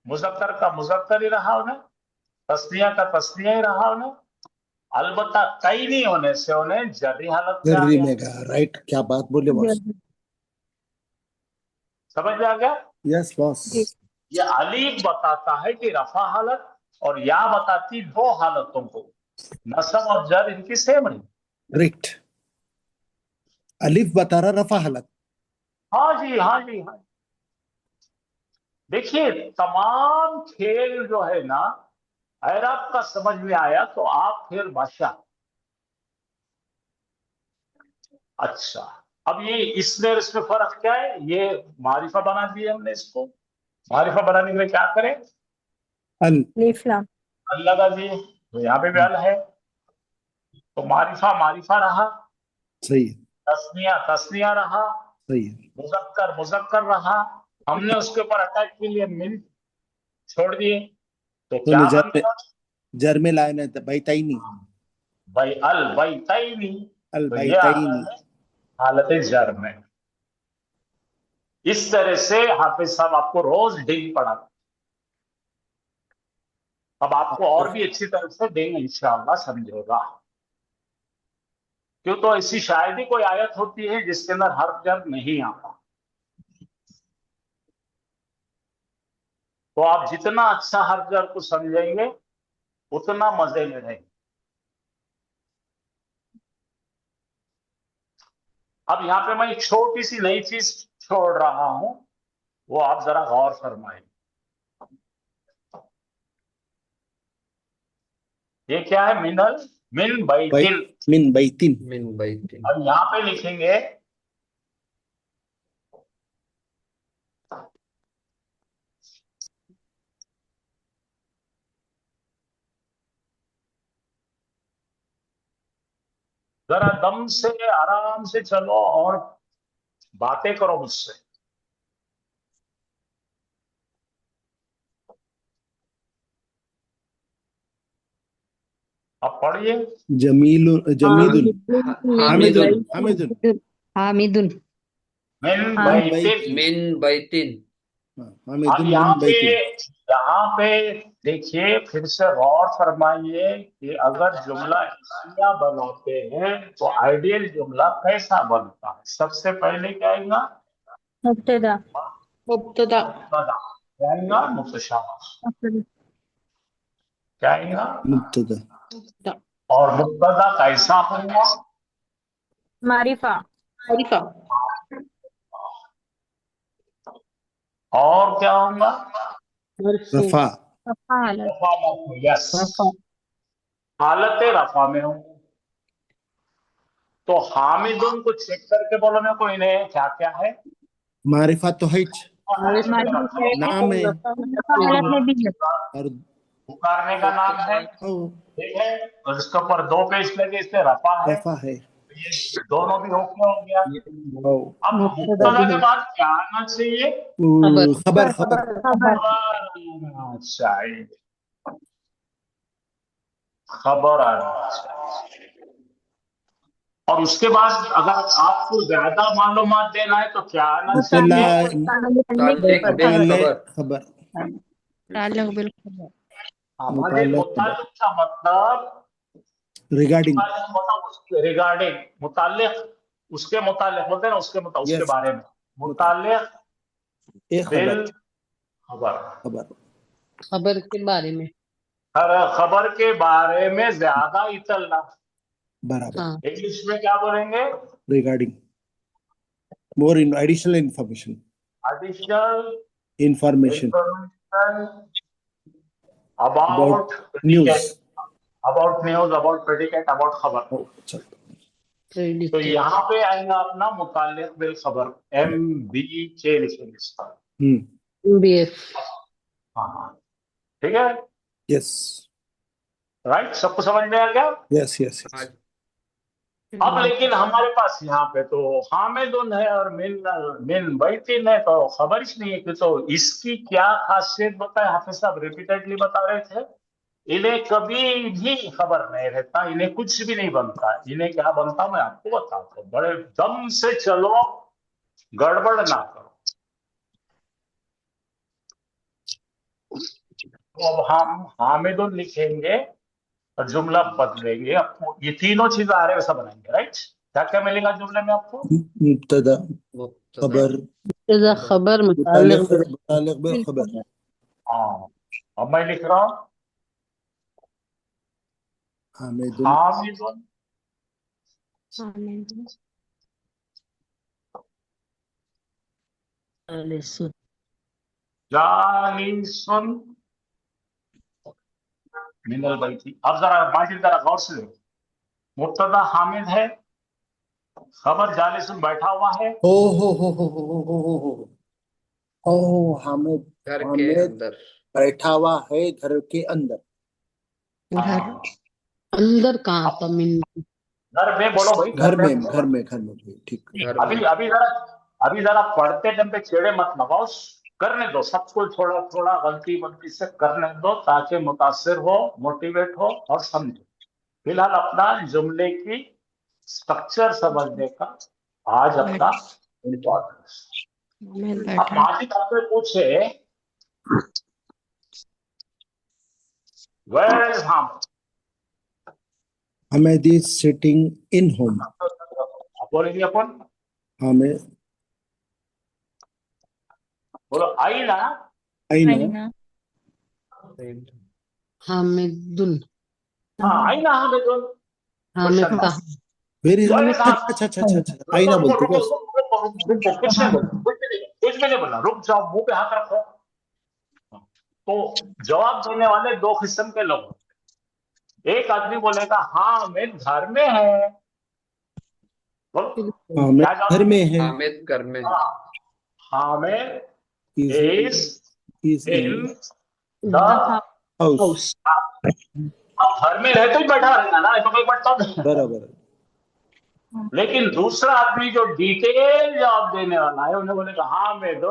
मुजक्कर का मुजक्कर ही रहा उन्हें, तस्निया का तस्निया ही रहा उन्हें। अलबत्ता कई नहीं होने से उन्हें जर्री हालत में आ जर्री गया। में गया। राइट, क्या बात बोले बॉस। समझ में आ गया? Yes boss. ये अलीफ बताता है कि रफा हालत, और या बताती 2 हालतों को, नसब और जर इनकी सेम नहीं। राइट, अलिफ बता रहा रफा हालत। हाँ जी, हाँ जी, हाँ। देखिए तमाम खेल जो है ना, अगर आपका समझ में आया तो आप फिर बादशाह। अच्छा, अब ये इसमें फर्क क्या है? ये मारिफा बना दिए हमने इसको। मारिफा बनाने के लिए क्या करें? अल अल लगा दिए, तो यहाँ पे भी अल है, तो मारिफा मारिफा रहा, सही है, तस्निया तस्निया रहा, सही है। मुजक्कर मुजक्कर रहा। हमने उसके ऊपर अटैक के लिए मिल छोड़ दिए, तो क्या तो बन गया? जर में लाए ना बैताइनी, भाई अल बैतैनी, अल तो ये आ बैताइनी। गया हालत जर में। इस तरह से हाफिज साहब आपको रोज डिंग पढ़ाते। अब आपको और भी अच्छी तरह से डिंग इंशाअल्लाह समझेगा। क्यों? तो ऐसी शायद ही कोई आयत होती है जिसके अंदर हर्फ जर नहीं आता। तो आप जितना अच्छा हर्फ जर को समझेंगे उतना मजे में रहेंगे। अब यहाँ पे मैं एक छोटी सी नई चीज छोड़ रहा हूं, वो आप जरा गौर फरमाएं। ये क्या है? मिन बैतिन। मिन बैतिन। मिन बैतिन। अब यहाँ पे लिखेंगे जरा दम से आराम से चलो और बातें करो मुझसे। अब पढ़िए। जमीदुन हामिदुन। हामिदुन हामिदुन मिन बैतिन। मिन बैतिन। अब हामिदुन यहाँ मिन पे बैतिन। देखिए, फिर से गौर फरमाइए कि अगर जुमला इसमिया बनाते हैं तो आइडियल जुमला कैसा बनता है? सबसे पहले क्या आएगा? मुब्तदा मुब्तदा। क्या आएगा? मुतशाबह। क्या आएगा? मुब्तदा। और मुब्तदा कैसा होगा? मारिफा और क्या होगा? रफा। रफा में। यस, हालत रफा में होंगे। तो हामिदुन को चेक करके बोलो मेरे को, इन्हें क्या क्या है? मारिफा तो है, नाम है और पुकारने का नाम है, ठीक है। और इसके ऊपर 2 पेज लगे, इसमें रफा है, रफा है। ये दोनों भी ओके हो गया। अब मुब्तदा के बाद क्या आना चाहिए? खबर खबर। आना चाहिए, खबर आना चाहिए। اور اس کے بعد اگر آپ کو زیادہ معلومات دینا ہے تو کیا آنا چاہیے؟ متعلق بالخبر. خبر متعلق بالخبر. متعلق کا مطلب ریگارڈنگ ریگارڈنگ، متعلق اس کے متعلق بولتے ہیں نا، اس کے اس کے Yes. بارے میں متعلق ایک خبر بالخبر، خبر خبر کے بارے میں. خبر کے بارے میں زیادہ اطلاع. برابر ہاں انگلش میں کیا بولیں گے؟ Regarding more additional information additional information information about news. About news, about predicate, about خبر. تو یہاں پہ آئے گا اپنا متعلق بالخبر، MBK لکھیں گے اس کا. BF. ہاں ٹھیک ہے، یس رائٹ، سب کو سمجھ میں آ گیا؟ یس یس یس. اب لیکن ہمارے پاس یہاں پہ تو حامدن ہے اور من بیتن ہے، تو خبر ہی نہیں ہے کہ تو اس کی کیا خاصیت بتائے. حافظ صاحب ریپیٹیڈلی بتا رہے تھے انہیں کبھی بھی خبر نہیں رہتا، انہیں کچھ بھی نہیں بنتا. انہیں کیا بنتا میں آپ کو بتاتا ہوں، بڑے دم سے چلو، گڑبڑ نہ کرو. تو اب ہم حامدن لکھیں گے اور جملہ بدلیں گے. یہ تینوں چیزیں آ رہے ویسا بنائیں گے، رائٹ. کیا کیا ملے گا جملے میں آپ کو؟ مبتدا خبر ابتدا خبر متعلق متعلق بالخبر. ہاں اب میں لکھ رہا ہوں حامد حامدن جالسن من البیت. اب ذرا ماجد ذرا غور سے دیکھو، مبتدا حامد ہے، خبر جالسن بیٹھا ہوا ہے. حامد گھر کے اندر. بیٹھا ہوا ہے گھر کے اندر. گھر اندر کہاں تھا؟ من گھر میں بولو بھائی، گھر میں گھر میں ٹھیک. گھر میں. ابھی ذرا پڑھتے ٹائم پہ چیڑے مت لگاؤ، کرنے دو سب کو، تھوڑا تھوڑا غلطی سے کرنے دو تاکہ متاثر ہو، موٹیویٹ ہو اور سمجھو. فی الحال اپنا جملے کی اسٹرکچر سمجھنے کا آج اپنا امپورٹنس. اب ماجد آپ سے پوچھے where is Hamid, Hamid is sitting in home. بولیں گے اپن، حامد بولو آئی نا. اینا حامدن. ہاں آئی نا حامد. حامد کہاں؟ ویری اچھا اینا بولتے کیا؟ کچھ بھی نہیں بولا، رک جاؤ، منہ پہ ہاتھ رکھو. تو جواب دینے والے دو قسم کے لوگ. ایک آدمی بولے گا ہاں میں گھر میں ہے، حامد گھر میں ہے. حامد گھر میں. Hamid is is in in the house. اب گھر میں رہتے ہی بیٹھا رہنا نا، تو کوئی بڑھتا نہیں. برابر. لیکن دوسرا آدمی جو ڈیٹیل جواب دینے والا ہے انہیں بولے گا حامد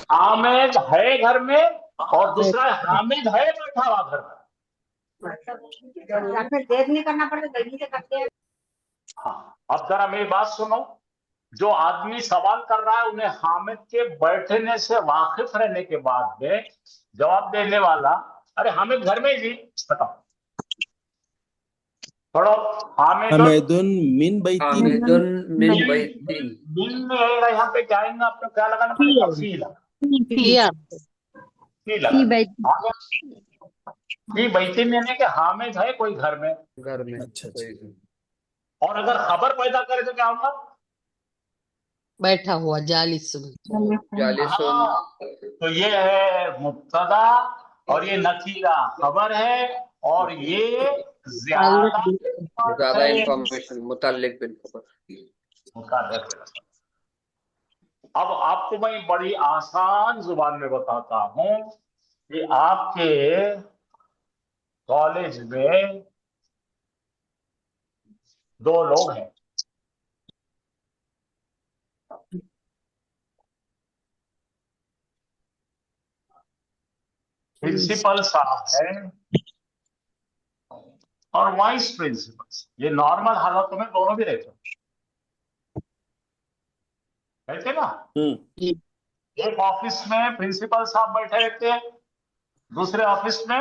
حامد ہے گھر میں، اور دوسرا حامد ہے بیٹھا ہوا گھر میں. دیر نہیں کرنا پڑتا، جلدی سے کرتے ہیں. ہاں اب ذرا میری بات سنو، جو آدمی سوال کر رہا ہے انہیں حامد کے بیٹھنے سے واقف رہنے کے بعد میں جواب دینے والا ارے حامد گھر میں جی بتاؤ. پڑھو حامدن من بیتی. حامدن من بیتن. من میں آئے گا، یہاں پہ کیا آئے گا، آپ کو کیا لگانا پڑے گا؟ فی بیتی میں کہ حامد ہے کوئی گھر میں. گھر میں. اچھا. اور اگر خبر پیدا کرے تو کیا ہوگا؟ بیٹھا ہوا، جالسن. جالسن. تو یہ ہے مبتدا اور یہ نکیرہ خبر ہے، اور یہ زیادہ انفارمیشن متعلق بالخبر. اب آپ کو میں بڑی آسان زبان میں بتاتا ہوں کہ آپ کے کالج میں دو لوگ ہیں، پرنسپل صاحب ہے और वाइस प्रिंसिपल्स, ये नॉर्मल हालातों में दोनों भी रहते ना। एक ऑफिस में प्रिंसिपल साहब बैठे रहते हैं, दूसरे ऑफिस में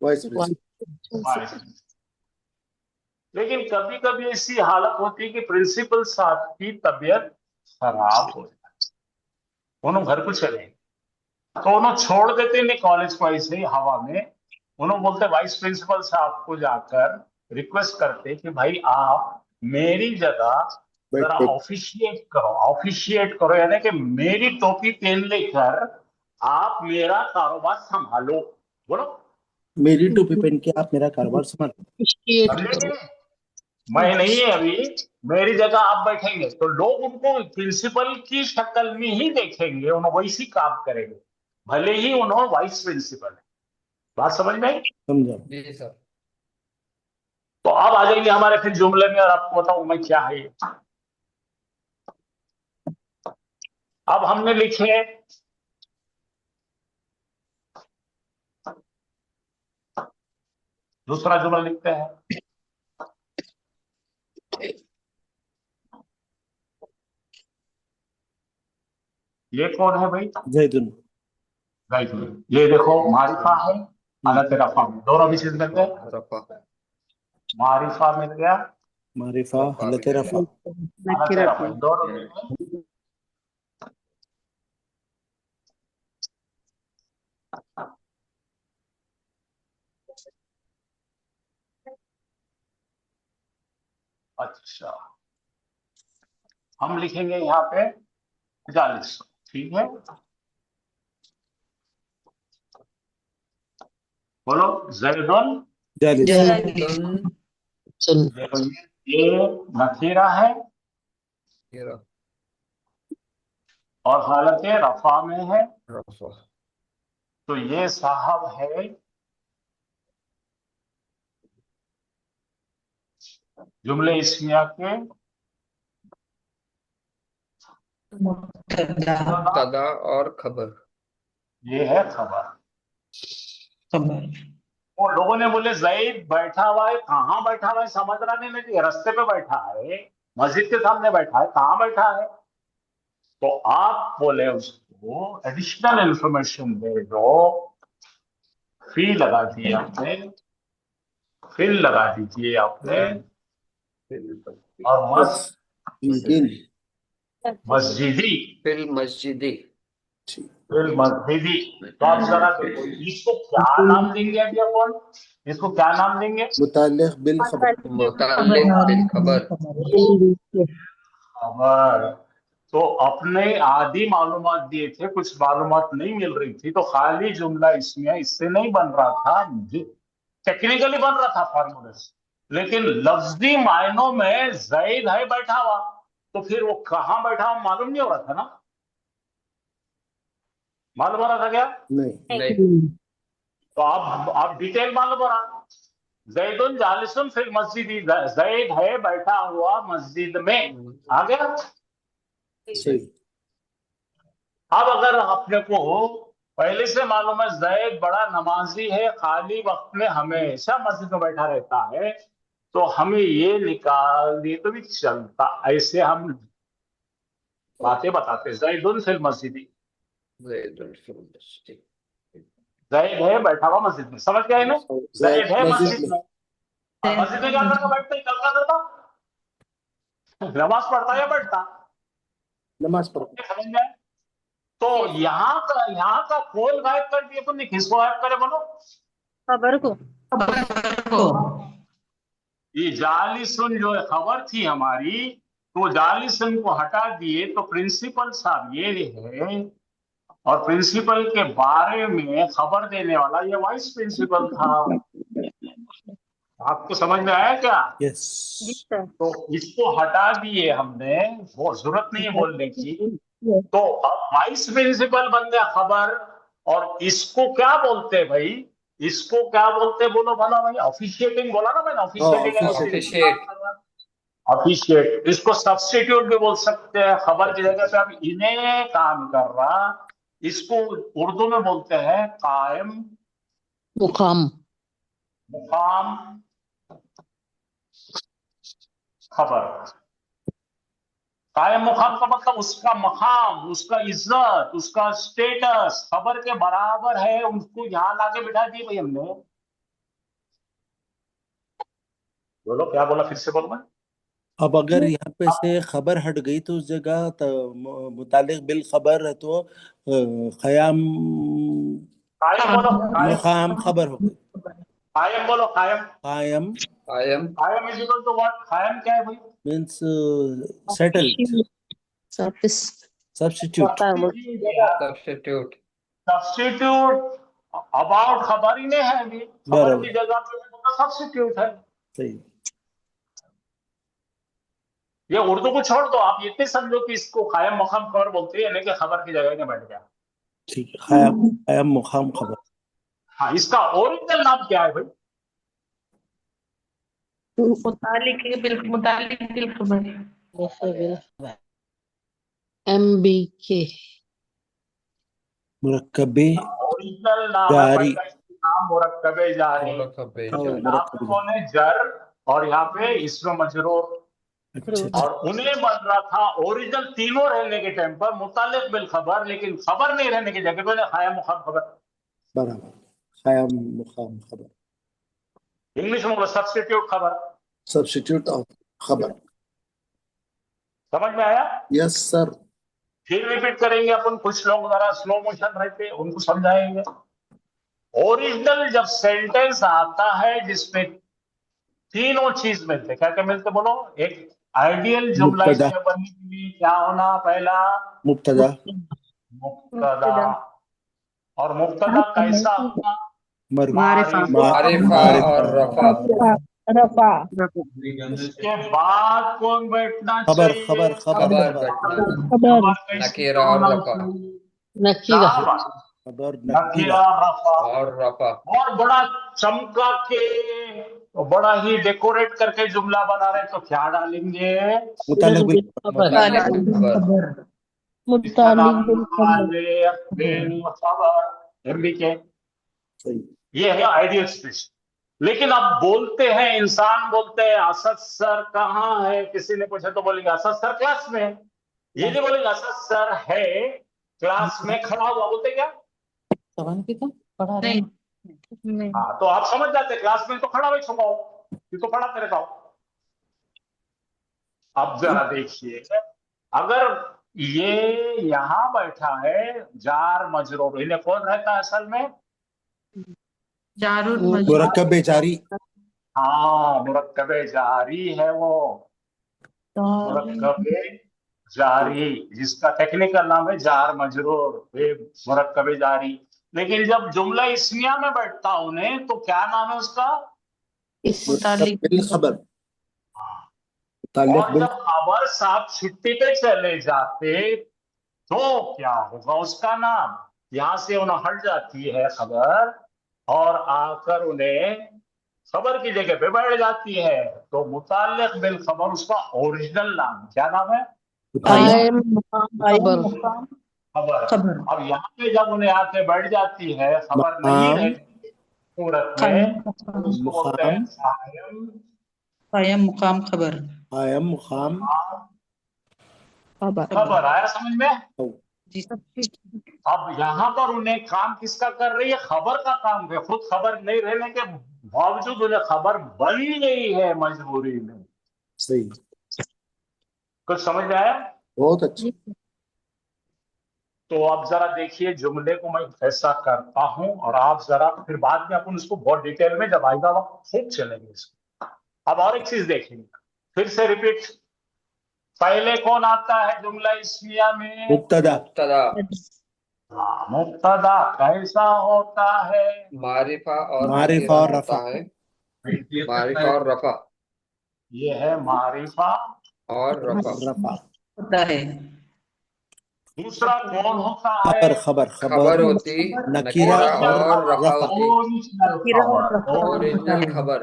वाइस प्रिंसिपल। वाइस। लेकिन कभी कभी ऐसी हालत होती है कि प्रिंसिपल साहब की तबीयत खराब हो जाती है, उन्होंने घर को चले तो उन्होंने छोड़ देते नहीं कॉलेज को ऐसे ही हवा में। उन्होंने बोलते वाइस प्रिंसिपल साहब को जाकर रिक्वेस्ट करते कि भाई आप मेरी जगह जरा ऑफिशिएट करो, यानी कि मेरी टोपी पहन लेकर आप मेरा कारोबार संभालो। बोलो, मेरी टोपी पहन के आप मेरा कारोबार संभालो। मैं नहीं है अभी, मेरी जगह आप बैठेंगे तो लोग उनको प्रिंसिपल की शक्ल में ही देखेंगे, उन्होंने वैसी काम करेंगे, भले ही उन्होंने वाइस प्रिंसिपल है। बात समझ में आई? समझा। जी सर। तो अब आ जाएंगे हमारे फिर जुमले में, और आपको बताऊं मैं क्या है ये। अब हमने लिखे दूसरा जुमला लिखते हैं। ये कौन है भाई? जैदुन। जैदुन। ये देखो मारिफा है, हालत रफा, दोनों भी चीज मिलते हैं। रफा। मारिफा मिल गया, मारिफा हालत रफा। हालत रफा, दोनों मिलते हैं। अच्छा, हम लिखेंगे यहाँ पे 40, ठीक है? बोलो, जैदुन जैदुन। देखो ये नखीरा है और हालत रफा में है, रफा। तो ये साहब है जुमले इस्मिया के मुब्तदा और खबर। ये है खबर। वो लोगों ने बोले जैद बैठा हुआ है, कहाँ बैठा हुआ है समझ रहा नहीं, नहीं रास्ते पे बैठा है, मस्जिद के सामने बैठा है, कहाँ बैठा है? तो आप बोले उसको एडिशनल इंफॉर्मेशन दे दो, फी लगा दी आपने, फिल लगा दीजिए आपने, और मस्जिदी, फिल मस्जिदी। फिल मस्जिदी। तो आप जरा देखो इसको क्या नाम देंगे अभी अपन, इसको क्या नाम देंगे? मुताल्लिक़ बिल खबर। मुताल्लिक़ बिल खबर। खबर। तो अपने आधी मालूमात दिए थे, कुछ मालूमात नहीं मिल रही थी, तो खाली जुमला इसमें इससे नहीं बन रहा था, टेक्निकली बन रहा था फॉर्मूले से, लेकिन लफ्जी मायनों में जैद है बैठा हुआ, तो फिर वो कहाँ बैठा हुआ मालूम नहीं हो रहा था ना। मालूम हो रहा था क्या? नहीं। तो आप डिटेल मालूम हो रहा, जैदुन जालिसुन फिल मस्जिद, जैद है बैठा हुआ मस्जिद में, आ गया। सही। अब अगर अपने को पहले से मालूम है जैद बड़ा नमाजी है, खाली वक्त में हमेशा मस्जिद में बैठा रहता है, तो हमें ये निकाल दिए तो भी चलता, ऐसे हम बातें बताते। जैदुन फिल मस्जिद, जैदुन फिल मस्जिद। जैद है बैठा हुआ मस्जिद में, समझ गए ना? जैद है मस्जिद में, मस्जिद में क्या करता? बैठता ही क्या करता? नमाज पढ़ता या बैठता? नमाज पढ़ता। समझ में? तो यहाँ का खोल गायब कर दिए तो नहीं, किसको गायब करे बोलो? खबर को। ये जालिसुन जो खबर थी हमारी, तो जालिसुन को हटा दिए, तो प्रिंसिपल साहब ये है, और प्रिंसिपल के बारे में खबर देने वाला ये वाइस प्रिंसिपल था। आपको समझ में आया क्या? यस। तो इसको हटा दिए हमने, वो जरूरत नहीं है बोलने की, तो अब वाइस प्रिंसिपल बन गया खबर। और इसको क्या बोलते हैं भाई? इसको क्या बोलते हैं बोलो भला भाई? ऑफिशिएटिंग बोला ना मैंने, ऑफिशिएट। ऑफिशिएट। इसको सब्स्टिट्यूट भी बोल सकते हैं, खबर की जगह पे अब इन्हें काम कर रहा, इसको उर्दू में बोलते हैं कायम मुकाम। मुकाम। खबर। कायम मुकाम का मतलब उसका मकाम, उसका इज्जत, उसका स्टेटस खबर के बराबर है, उसको यहां लाके बिठा दिए भाई हमने। बोलो क्या बोला, फिर से बोलो मैं। अब अगर यहाँ पे से खबर हट गई तो उस जगह मुतालिक बिल खबर है तो क़याम कायम बोलो, कायम, मुकाम खबर हो गई। कायम बोलो, कायम। कायम कायम कायम इज इक्वल टू व्हाट? कायम क्या है भाई? Means settled, substitute. Substitute. Substitute about खबर ही नहीं है अभी, खबर की बराबर, जगह पे सब्स्टिट्यूट है। सही। ये उर्दू को छोड़ दो, आप इतने समझो कि इसको कायम मुकाम खबर बोलते हैं, यानी कि खबर की जगह में बैठ गया। ठीक है, कायम मुकाम खबर। हाँ, इसका ओरिजिनल नाम क्या है भाई? मुतालिक बिल खबर। MBK। मुरक्कबे ओरिजिनल नाम है जारी। भाई, इसका नाम मुरक्कबे जारी। मुरक्कबे नाम कौन है? जर, और यहाँ पे इसमें मजरूर, अच्छा, और उन्हें बन रहा था ओरिजिनल तीनों रहने के टाइम पर मुतालिक बिल खबर, लेकिन खबर नहीं रहने की जगह पे कायम मुकाम खबर। बराबर, कायम मुकाम खबर। इंग्लिश में बोलो सब्स्टिट्यूट खबर। सब्स्टिट्यूट ऑफ खबर। समझ में आया? Yes sir. फिर रिपीट करेंगे अपन, कुछ लोग जरा स्लो मोशन रहते हैं, उनको समझाएंगे। ओरिजिनल जब सेंटेंस आता है जिसमें तीनों चीज मिलते, क्या क्या मिलते बोलो? एक आइडियल जुमला मुब्तदा, इसमें बनने के लिए क्या होना? पहला मुब्तदा, मुब्तदा, और मुब्तदा कैसा होना? मारिफा मारिफा और रफा। उसके बाद कौन बैठना खबर चाहिए? खबर खबर खबर खबर बैठना। खबर कैसी नकीरा और होना रफा। चाहिए? नकीरा। क्या बात? खबर नकीरा, नकीरा। रफा। और रफा। और बड़ा चमका के, बड़ा ही डेकोरेट करके जुमला बना रहे तो क्या डालेंगे? मुतालिक बिल मुतालिक बिल खबर। इसका नाम मुतालिक बिल खबर, MBK। सही। ये है आइडियल सिचुएशन। लेकिन अब बोलते हैं, इंसान बोलते हैं असद सर कहाँ है, किसी ने पूछा तो बोलेंगे असद सर क्लास में है। ये नहीं बोलेंगे असद सर है क्लास में खड़ा हुआ, बोलते क्या? नहीं हाँ, तो आप समझ जाते क्लास में तो खड़ा हुआ छुपा हो, ये तो पढ़ाते रहता हो। अब जरा देखिए, अगर ये यहां बैठा है जार मजरूर, इन्हें कौन रहता है असल में? मुरक्कबे जारी। हाँ, मुरक्कबे जारी है वो, मुरक्कबे जारी, जिसका टेक्निकल नाम है जार मजरूर, वे मुरक्कबे जारी। लेकिन जब जुमला इस्मिया में बैठता उन्हें तो क्या नाम है उसका? मुतालिक बिल खबर। मुतालिक और बिल जब खबर साहब छुट्टी पे चले जाते तो क्या होगा उसका नाम? यहां से उन्हें हट जाती है खबर और आकर उन्हें खबर की जगह पे बैठ जाती है, तो मुताल्लिक बिल खबर उसका ओरिजिनल नाम क्या नाम है? कायम खबर। खबर। अब यहाँ पे जब उन्हें आके बैठ जाती है, खबर नहीं मुकाम रहती सूरत में, तो उसको बोलते हैं मुकाम कायम मुकाम खबर। कायम मुकाम खबर। आया समझ में? जी सब। अब यहाँ पर उन्हें काम किसका कर रही है? खबर का काम है। खुद खबर नहीं रहने के बावजूद उन्हें खबर बन गई है मजबूरी में। सही। कुछ समझ में आया? बहुत अच्छी। तो अब जरा देखिए, जुमले को मैं ऐसा करता हूं और आप जरा फिर बाद में अपन उसको बहुत डिटेल में जब आएगा वक्त खूब चलेंगे इसको। अब और एक चीज देखेंगे, फिर से रिपीट। पहले कौन आता है जुमला इस्मिया में? मुब्तदा। मुब्तदा। मुब्तदा कैसा होता है? मारिफा और मारिफा नकीरा और होता रफा। है। मारिफा और रफा। ये है मारिफा और रफा। रफा। होता है। दूसरा कौन होता खबर है? खबर खबर होती नकीरा नकीरा और और रफा रफा। होती। ओरिजिनल खबर। ओरिजिनल खबर।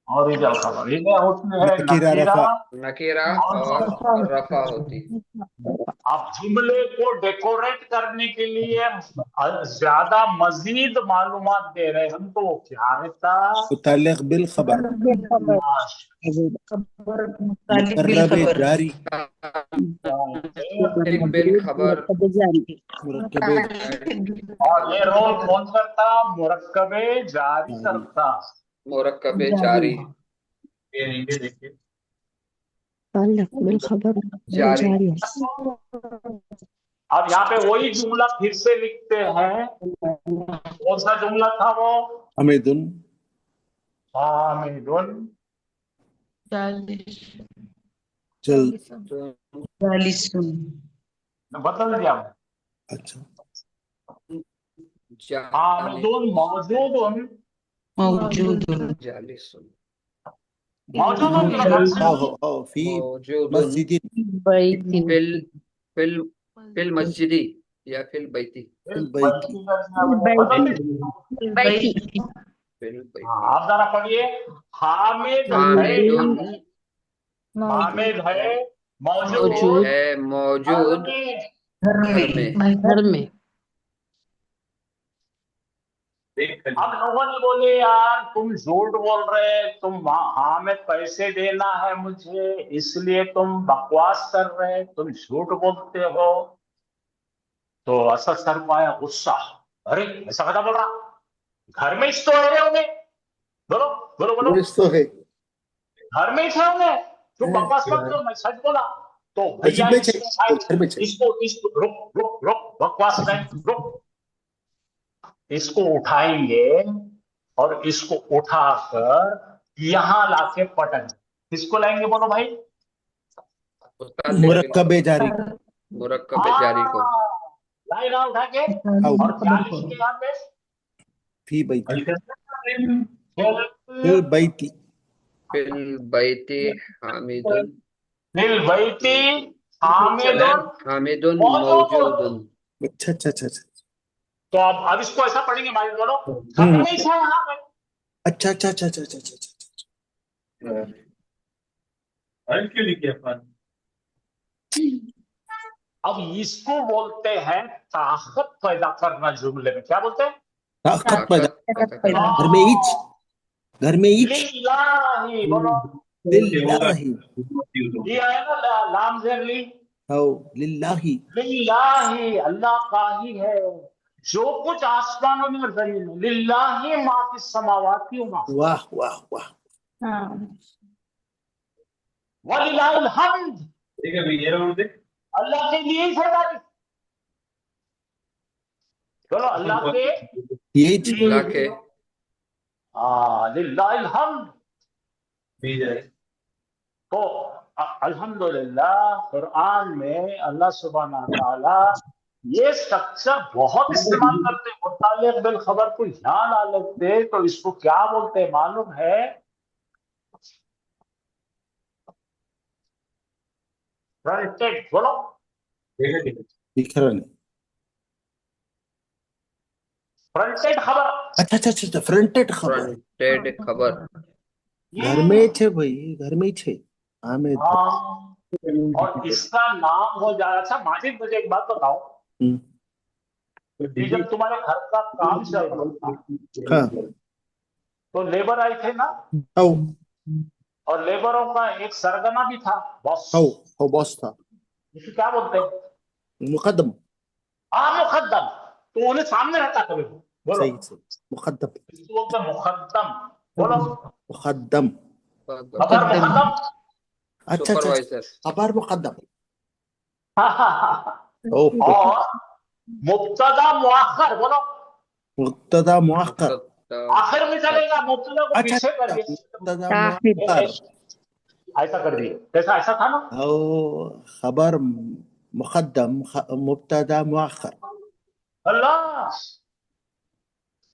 ओरिजिनल खबर ये उसमें है नकीरा नकीरा रफा नकीरा और रफा होती है। अब जुमले को डेकोरेट करने के लिए ज्यादा मजीद मालूमात दे रहे हैं हम, तो वो क्या रहता मुतालिक बिल खबर खबर मुतालिक बिल मुकर्रब खबर जारी बिल खबर मुरक्कब और ये रोल कौन करता? मुरक्कबे जारी करता। मुरक्कबे जारी ये देखिए بالخبر जारी جاری अब यहाँ पे वही जुमला फिर से लिखते हैं। कौन सा जुमला था वो? हमीदुन हामिदुन जल जालिसुन बदल दिया मैं। अच्छा हामिदुन मौजूदुन मौजूदुन जालिसुन मौजूदुन की लगा फी मौजूदुन मस्जिद بيت फिल फिल फिल मस्जिदी या फिल बैती बदल दिया। बैती फिल बैती हाँ, आप जरा पढ़िए। हामिद है, हामिदुन हामिद है मौजूद मौजूद है मौजूद घर घर में में घर में अब लोगों ने बोले यार तुम झूठ बोल रहे, तुम हामिद पैसे देना है मुझे इसलिए तुम बकवास कर रहे, तुम झूठ बोलते हो। तो असद सर को आया गुस्सा, अरे ऐसा क्या बोल रहा, घर में ही तो है रे उन्हें, बोलो बोलो बोलो तो है घर में ही थे उन्हें, तुम बकवास मत करो, मैं सच बोला। तो भैया घर में चाहिए, घर में चाहिए। इसको रुक रुक रुक, बकवास नहीं, रुक। इसको उठाएंगे और इसको उठाकर यहाँ लाके पटन, किसको लाएंगे बोलो भाई? मुतालिक बिल मुरक्कब खबर जारी मुरक्कबे जारी को लाएगा उठा के। और क्या लिखेंगे यहाँ पे? फी बैती फिल बैती फिल बैती हामिदुन बैती हामिदुन हामिदुन मौजूदुन। मौजूदुन अच्छा अच्छा अच्छा अच्छा तो अब इसको ऐसा पढ़ेंगे मालिक बोलो, घर में ही था यहाँ पे। अच्छा अच्छा अच्छा अच्छा अच्छा अच्छा अच्छा क्यों लिखे अपन? अब इसको बोलते हैं ताकत पैदा करना जुमले में। क्या बोलते हैं? ताकत पैदा ताकत पैदा घर में ईच लिल्लाही बोलो। लिल्लाही ये है ना लाम जेर ली, आओ लिल्लाही लिल्लाही अल्लाह का ही है जो कुछ आसमानों में और जमीन में, लिल्लाही मा फी समावाति व मा फी वाह वाह वाह वलिल्लाहिल हम्द। ठीक है भैया अल्लाह के लिए ही है। चलो अल्लाह के ये अल्लाह के लिल्लाहिल हम्द। तो अल्हम्दुलिल्लाह कुरान में अल्लाह सुब्हानहू व तआला ये स्ट्रक्चर बहुत इस्तेमाल करते हैं। मुतालिक बिल खबर को यहाँ ला लेते तो इसको क्या बोलते हैं मालूम है? फ्रंटेड बोलो। दिख रहा नहीं फ्रंटेड खबर। अच्छा अच्छा अच्छा फ्रंटेड खबर फ्रंटेड खबर घर में छे भाई घर में छे हामिद हाँ, और इसका नाम हो जाए। अच्छा माजिद मुझे एक बात बताओ कि जब तुम्हारे घर का काम चल रहा था हाँ तो लेबर आए थे ना, आओ और लेबरों का एक सरगना भी था, बॉस। आओ बॉस था इसको क्या बोलते हैं? मुकद्दम मुकद्दम। तो उन्हें सामने रहता कभी बोलो, सही सही मुकद्दम इसको बोलते हैं मुकद्दम। बोलो मुकद्दम खबर मुकद्दम। अच्छा अच्छा सुपरवाइजर खबर मुकद्दम और ओह मुब्तदा मुअख्खर। बोलो मुब्तदा मुअख्खर आखिर में चलेगा, मुब्तदा को अच्छा पीछे कर दिया। मुब्तदा मुअख्खर ऐसा कर दिए, कैसा ऐसा था ना? او خبر مقدم مبتدا مؤخر अल्लाह।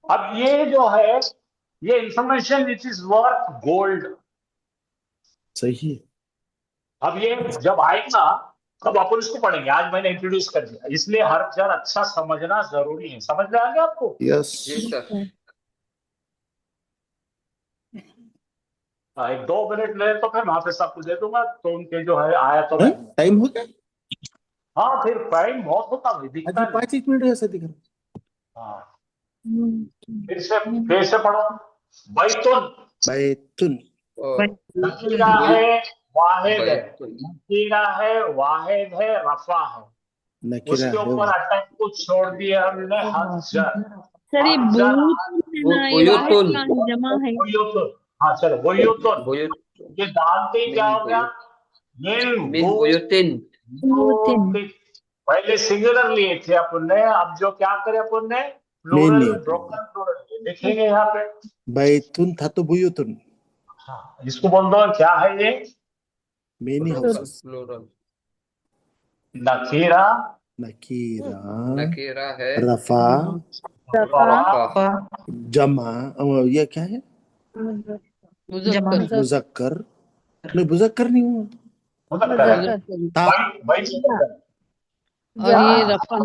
अब ये जो है ये information which is worth gold. सही है अब ये जब आएगा तब अपन इसको पढ़ेंगे। आज मैंने इंट्रोड्यूस कर दिया, इसलिए हर जन अच्छा समझना जरूरी है। समझ में आ गया आपको? जी यस सर एक 2 मिनट ले तो फिर वहां पे सब कुछ दे दूंगा, तो उनके जो है आया तो हैं? मैं टाइम हो गया? हाँ फिर टाइम बहुत होता भाई, दिखता अभी नहीं। 5-1 मिनट ऐसा दिख रहा। हाँ फिर से पढ़ो। बैतुल बैतुन, और नकीरा बुल है, वाहिद है, बैतुल नकीरा है, वाहिद है, रफा है। नकीरा उसके है। ऊपर अटैक को छोड़ दिया हमने हजर। सर ये हजर बूतुन है ना, ये वाहिद बुयुतुन का जमा है। बुयुतुन। हाँ चलो बुयुतुन, बुयुत ये डालते ही क्या मिन हो गया? बुयुत मिन मिन बुयुतिन बुयुतिन। पहले सिंगुलर लिए थे अपन ने, अब जो क्या करे अपन ने प्लूरल, मेनी ब्रोकन प्लूरल लिखेंगे यहाँ पे। बैतुन था तो बुयुतुन, हाँ इसको बोल दो क्या है ये? Many broken houses. प्लूरल नकीरा, नकीरा, नकीरा है रफा, रफा, रफा जमा, ये क्या है? मुजक्कर मुजक्कर, नहीं मुजक्कर नहीं हुआ। मुजक्कर है। मुजक्कर। ता, भाई और ये रफन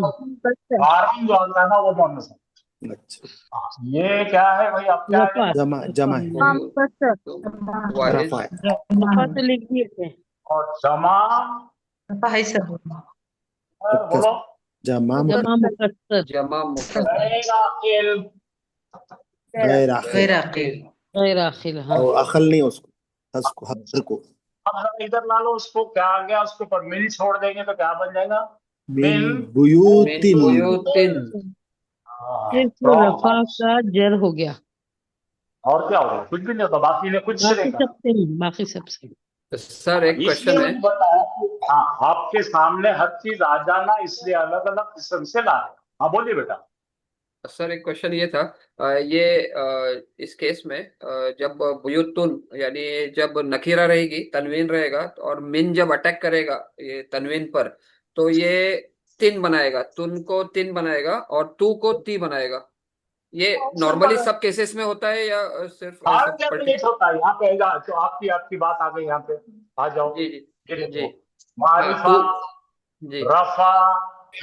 फार्म जो आता है ना वो मुअन्नस है। अच्छा, ये क्या है भाई? अब क्या है? रफा जमा, जमा है, बुयुत वाहिद रफा है। रफा तो लिख दिए थे। और जमा है सब। बोलो जमा जमा मुकस्सर जमा मुकद्दर गैराकिल। गैर आखिर, गैर आखिर। गैर आखिल। हाँ और अखल नहीं उसको, हस को, हर को। अब जरा इधर ला लो उसको, क्या आ गया? उसके ऊपर मिन छोड़ देंगे तो क्या बन जाएगा? मिन मिन मिन बुयूतिन, बुयुतिन सिर्फ रफा का जर हो गया, और क्या होगा? कुछ भी नहीं होता, बाकी ने कुछ बाकी नहीं सब कहा। सेम, बाकी सब सेम। सर एक इसलिए क्वेश्चन है मैंने बताया कि हाँ आपके सामने हर चीज आ जाना, इसलिए अलग अलग किस्म से ला रहे हैं। हाँ बोलिए बेटा। सर एक क्वेश्चन ये था इस केस में जब बुयुतुन यानी जब नकीरा रहेगी तनवीन रहेगा और मिन जब अटैक करेगा ये तनवीन पर तो ये तिन बनाएगा, तुन को तिन बनाएगा और तू को ती बनाएगा। ये नॉर्मली सब केसेस में होता है या सिर्फ हर ऐसा जगह पर्टिकुलर? लेट होता है, यहाँ पे आएगा तो आपकी आपकी बात आ गई। यहाँ पे आ जाओ। जी ये जी जी देखो मारिफा, तू जी रफा,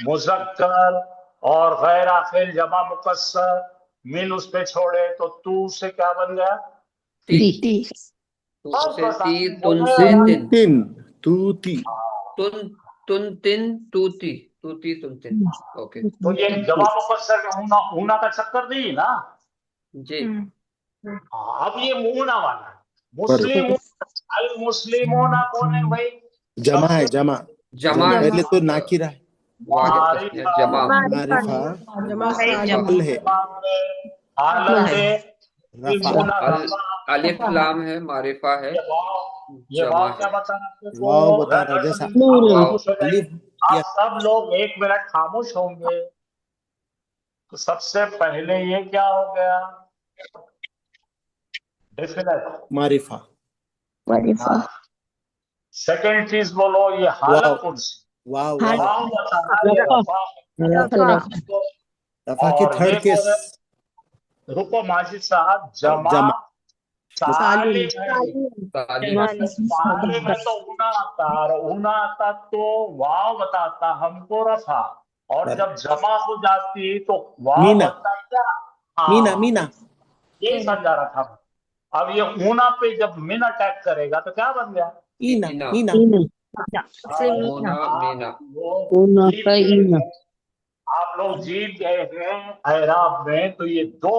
मुजक्कर और गैर आखिर जमा मुकस्सर, मिन उस पे छोड़े तो तू से क्या बन गया? ती तू बस से बस ती आपने तुन बोला से है। तिन तिन, तूती, तुन तुन तिन तू ती तुन तिन। ओके तो ये जमा मुकस्सर में ऊना ऊना का चक्कर नहीं ना। जी हाँ, अब ये मुना वाला है। पर मुस्लिम अल मुस्लिमोना कौन है भाई? जमा है, जमा, जमा पहले तो नाकिरा है, वाहिद तस्नीया जमा मारिफा जमा अकल है, हालत रफा, मुना अल रफा। अलिफ लाम है मारिफा है ये जमा वाव क्या है बता रहा है? वाव बता रहा है, जैसा वाव अलिफ आप या सब लोग 1 मिनट खामोश होंगे तो सबसे पहले ये क्या हो गया? डेफिनेट। मारिफा, सेकंड चीज बोलो, ये हालत वाव, कौन सी? वाव, वाव वाव, बता रहा है, ये रफा रफा। रफा की और थर्ड ये केस, कौन है? रुको माजिद साहब, जमा जमा, सालिम है। तालिम सालिम है तो ऊना आता, और ऊना आता तो वाव बताता हमको रफा। और जब जमा हो जाती तो वाव मीना, बनता क्या? मीना, हाँ मीना, यही समझा रहा था। अब ये ऊना पे जब मिन अटैक करेगा तो क्या बन गया? ईना, मीना मीना, मोना मीना ऊना का ईना। आप लोग जीत गए हैं एराब में। तो ये 2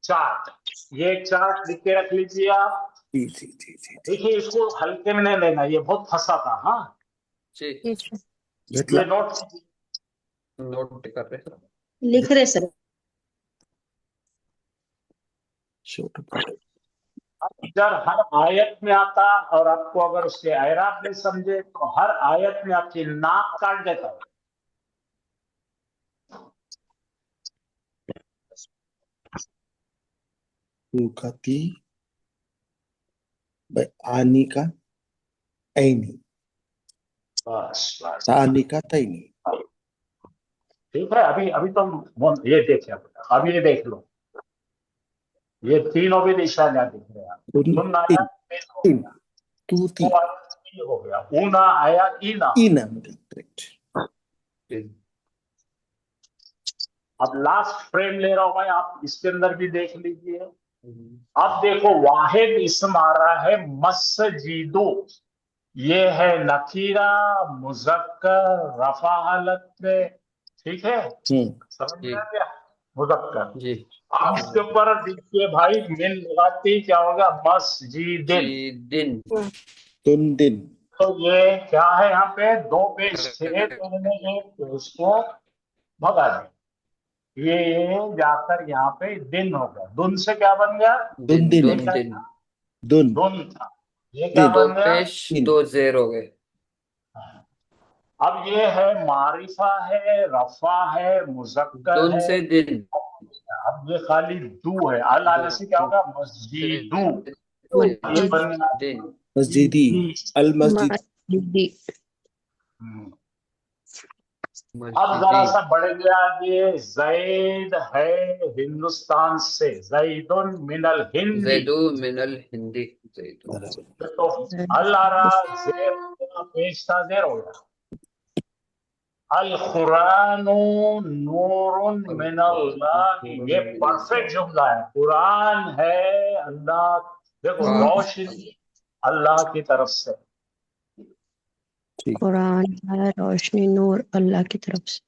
चार्ट, ये एक चार्ट लिख के रख लीजिए आप। जी जी जी जी, देखिए इसको हल्के में नहीं लेना, ये बहुत फंसा था। हाँ जी घेतला, ये नोट नोट कर रहे हैं। लिख रहे सर। जब हर आयत में आता और आपको अगर उसके एराब नहीं समझे तो हर आयत में आपकी नाक काट देता है। सुखती, आनी का ऐनी, बस बस तानी का तैनी, ठीक है। अभी अभी तो ये देखिए, अभी ये देख लो, ये तीनों भी निशानियां दिख रहे हैं। तुम आया तीन, तूती, हो गया, ऊना आया ईना। ईना, करेक्ट। अब लास्ट फ्रेम ले रहा हूं मैं, आप इसके अंदर भी देख लीजिए। اب دیکھو واحد اسم آ رہا ہے مسجدو، یہ ہے نکیرہ مذکر رفع حالت میں، ٹھیک ہے، سمجھ میں جی آ گیا، مذکر۔ جی اب اس کے اوپر دیکھیے بھائی من لگاتی کیا ہوگا، مسجدن، جی دن تن دن تو یہ کیا ہے یہاں پہ دو پیش تھے تو انہوں نے ایک اس کو بھگا دیا، یہ جا کر یہاں پہ دن ہو گیا، دن سے کیا بن گیا، دن دن دن دن دن دن تھا، یہ کیا دن دو بن گیا، پیش دو زیر ہو گئے۔ اب یہ ہے معرفہ ہے، رفع ہے، مذکر دن ہے، سے دن، اب یہ خالی دو ہے، ال آنے سے کیا ہوگا، مسجدو، یہ بن گیا دن مسجدی المسجد مسجدی اب ذرا مسجدی سا بڑھ گیا، یہ زید ہے ہندوستان سے، زیدن من الہندی، زیدو من الہندی، زیدو تو ال آ رہا، زیر پیش تھا، زیر ہو گیا، القرآن نور من اللہ، یہ پرفیکٹ جملہ ہے، قرآن ہے اللہ، دیکھو روشنی اللہ کی طرف سے، قرآن ہے روشنی نور اللہ کی طرف سے،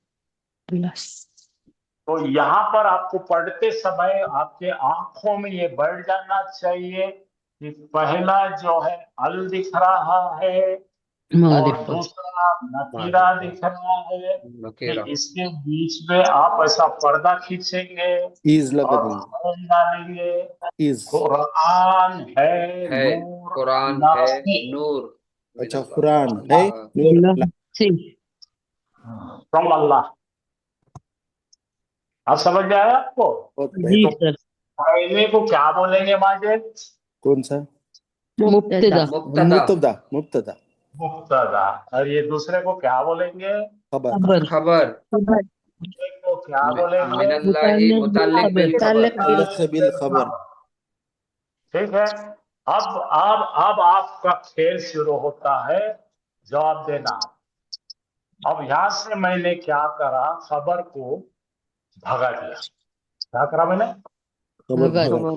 اللہ تو یہاں پر آپ کو پڑھتے سمے آپ کے آنکھوں میں یہ بڑھ جانا چاہیے کہ پہلا جو ہے ال دکھ رہا ہے اور معرفہ دوسرا نکیرہ دکھ رہا ہے، کہ نکیرہ اس کے بیچ میں آپ ایسا پردہ کھینچیں گے ایز لگا اور دیں خون ڈالیں گے، ایز قرآن ہے ہے، نور قرآن اللہ ہے سے، نور من اچھا اللہ، قرآن ہے نور اللہ اللہ سے، فرام اللہ، اب سمجھ میں آیا آپ کو، بہت جی بہتر سر، پہلے کو کیا بولیں گے ماجد، کون سا مبتدا مبتدا مبتدا مبتدا مبتدا، اور یہ دوسرے کو کیا بولیں گے، خبر خبر خبر، ایک کو کیا بولیں گے، من اللہ متعلق بالخبر، متعلق بالخبر ٹھیک ہے، اب آپ کا کھیل شروع ہوتا ہے، جواب دینا، اب یہاں سے میں نے کیا کرا، خبر کو بھگا دیا، کیا کرا میں نے، خبر خبر بھگا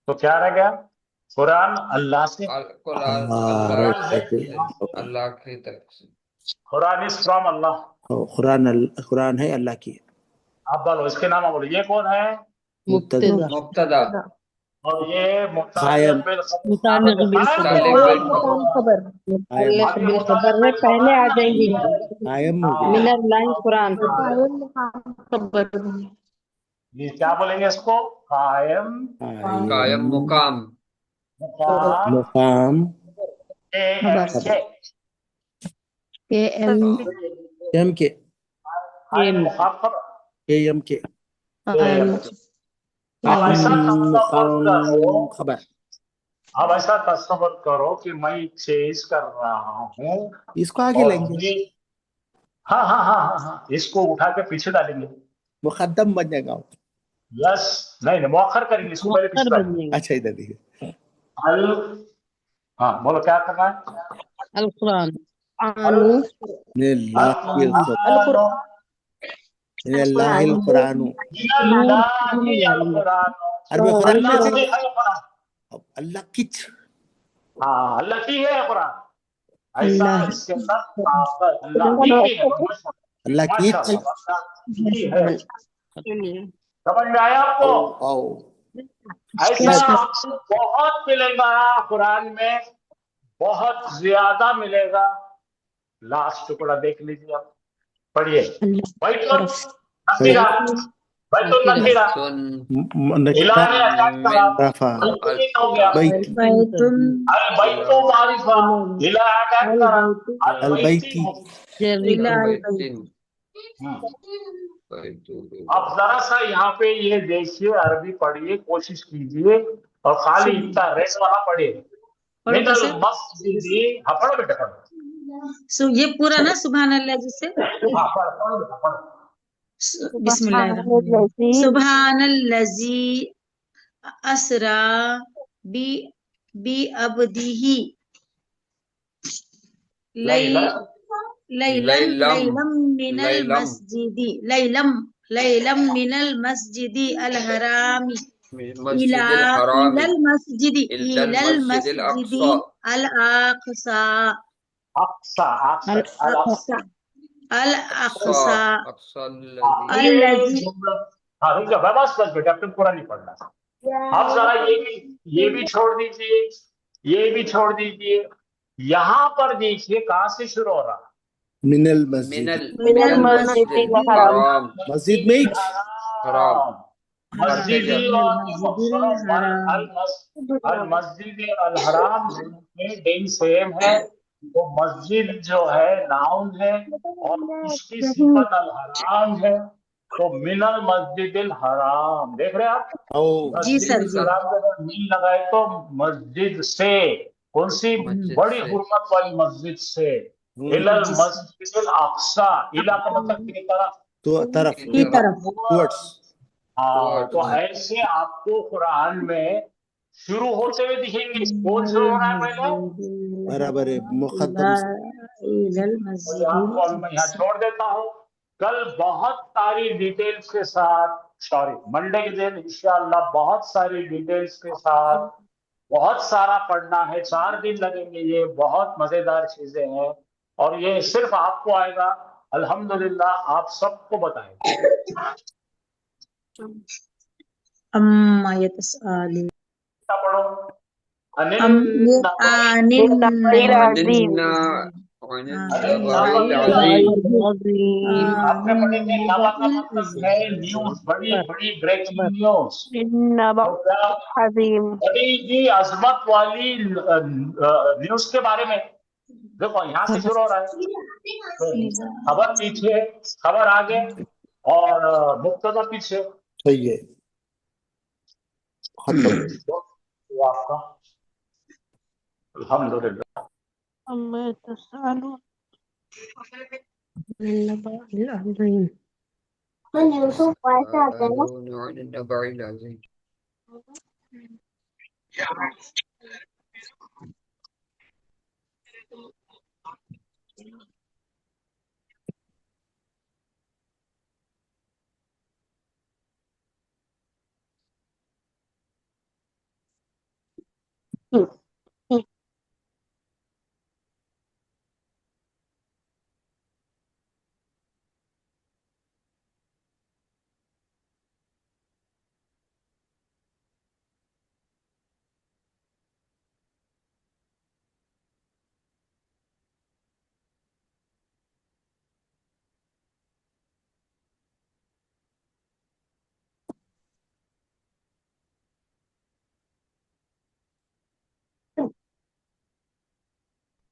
تو کیا رہ گیا، قرآن اللہ سے، قرآن ہاں اللہ رائٹ سے، رائٹ اللہ کی طرف سے، قرآن از فرام اللہ، قرآن ہے اللہ کی آپ بولو اس کے نام بولو، یہ کون ہے، مبتدا مبتدا اور یہ قائم متعلق بالخبر، متعلق بالخبر، متعلق بالخبر، خبر قائم متعلق اب یہ بالخبر متعلق ہے، پہلے آ بالخبر جائیں گی قائم ہو من گیا اللہ قرآن، خبر یہ کیا بولیں گے اس کو، قائم قائم مقام، مقام مقام خبر کے، ایم ایم کے قائم مقام خبر، ایم کے قائم اب ایسا تصور مقام کرو، خبر اب ایسا تصور کرو کہ میں چیز کر رہا ہوں اس کو آگے اور لیں گے یہ ہاں اس کو اٹھا کے پیچھے ڈالیں گے، مقدم بن جائے گا یس، نہیں مؤخر کریں گے، اس کو پہلے پیچھے مؤخر ڈالیں بن گے، جائے گا، اچھا ادھر دیکھیے ہاں بولو کیا کرنا ہے، القرآن قانو من اللہ القرآن من اللہ القرآن نور القرآن، عربی قرآن اللہ میں کی ہے قرآن، اللہ کچھ ہاں اللہ کی ہے قرآن، ایسا اللہ اس کے اندر طاقت اللہ ہی کی ہے، اللہ ماشاء کچھ اللہ اللہ کی ہے، سمجھ میں آیا آپ کو، او ایسا آپ کو بہت ملے گا قرآن میں، بہت زیادہ ملے گا، لاسٹ ٹکڑا دیکھ لیجیے آپ، پڑھیے، بیت النکیرہ، بیت النکیرہ، الہ نے اٹیک کرا، رفع البیت ہو گیا، بیت بیت البیت معرفہ، الہ اٹیک کرا، البیتی البیتی ہو گیا، بیتن اب ذرا سا یہاں پہ یہ دیکھیے، عربی پڑھیے، کوشش کیجیے، اور خالی اتنا ریس والا پڑھیے، من المسجد، ہاں پڑھو بیٹا پڑھو، یہ پورا نا سبحان اللہ جس سے ہاں پڑھو بیٹا پڑھو، بسم اللہ الرحمن الرحیم سبحان الذی اسرا بی عبدہ لیلم من لیلم المسجد لیلم لیلم من المسجد الحرام مسجد الحرام إلى المسجد إلى المسجد الأقصى الأقصى اقصا الأقصى الأقصى أقصى یہ الذي جملہ ہاں رک جاؤ بس بس بیٹا پھر پورا نہیں پڑھنا. اب ذرا یہ بھی چھوڑ دیجیے، یہ بھی چھوڑ دیجیے. یہاں پر دیکھیے کہاں سے شروع ہو رہا، من المسجد من المسجد الحرام مسجد میں ہی حرام مسجد المسجد الحرام میں دین سیم ہے. وہ مسجد جو ہے ناؤن ہے اور اس کی صفت الحرام ہے. تو من المسجد الحرام دیکھ رہے آپ، او جی مسجد سر جی الحرام میں اگر من لگائے تو مسجد سے، کون سی مسجد بڑی سے حرمت والی مسجد سے. الى المسجد الاقصى، الى کا مطلب کی طرف. تو طرف کی طرف ٹورڈس ہاں تو ایسے آپ کو قرآن میں شروع ہوتے ہوئے دکھیں گے. کون شروع ہو رہا ہے پہلے؟ برابر ہے مقدم سے. إلى اور المسجد آپ کو میں یہاں چھوڑ دیتا ہوں. کل بہت ساری ڈیٹیلز کے ساتھ، منڈے کے دن انشاءاللہ بہت ساری ڈیٹیلز کے ساتھ بہت سارا پڑھنا ہے. 4 دن لگیں گے. یہ بہت مزیدار چیزیں ہیں اور یہ صرف آپ کو آئے گا. الحمدللہ آپ سب کو بتائیں گے. أما يتساءلون کیا پڑھو؟ عن النبأ العظيم آپ نے پڑھے تھے نبا کا مطلب ہے نیوز، بڑی بڑی بریکنگ نیوز. بڑی جی عظمت والی نیوز کے بارے میں. دیکھو یہاں سے شروع ہو رہا ہے. خبر پیچھے، خبر آگے اور مبتدا پیچھے. صحیح ہے ختم. وہ آپ کا الحمدللہ. أما يتساءلون النبأ العظيم يسألون عن النبأ العظيم.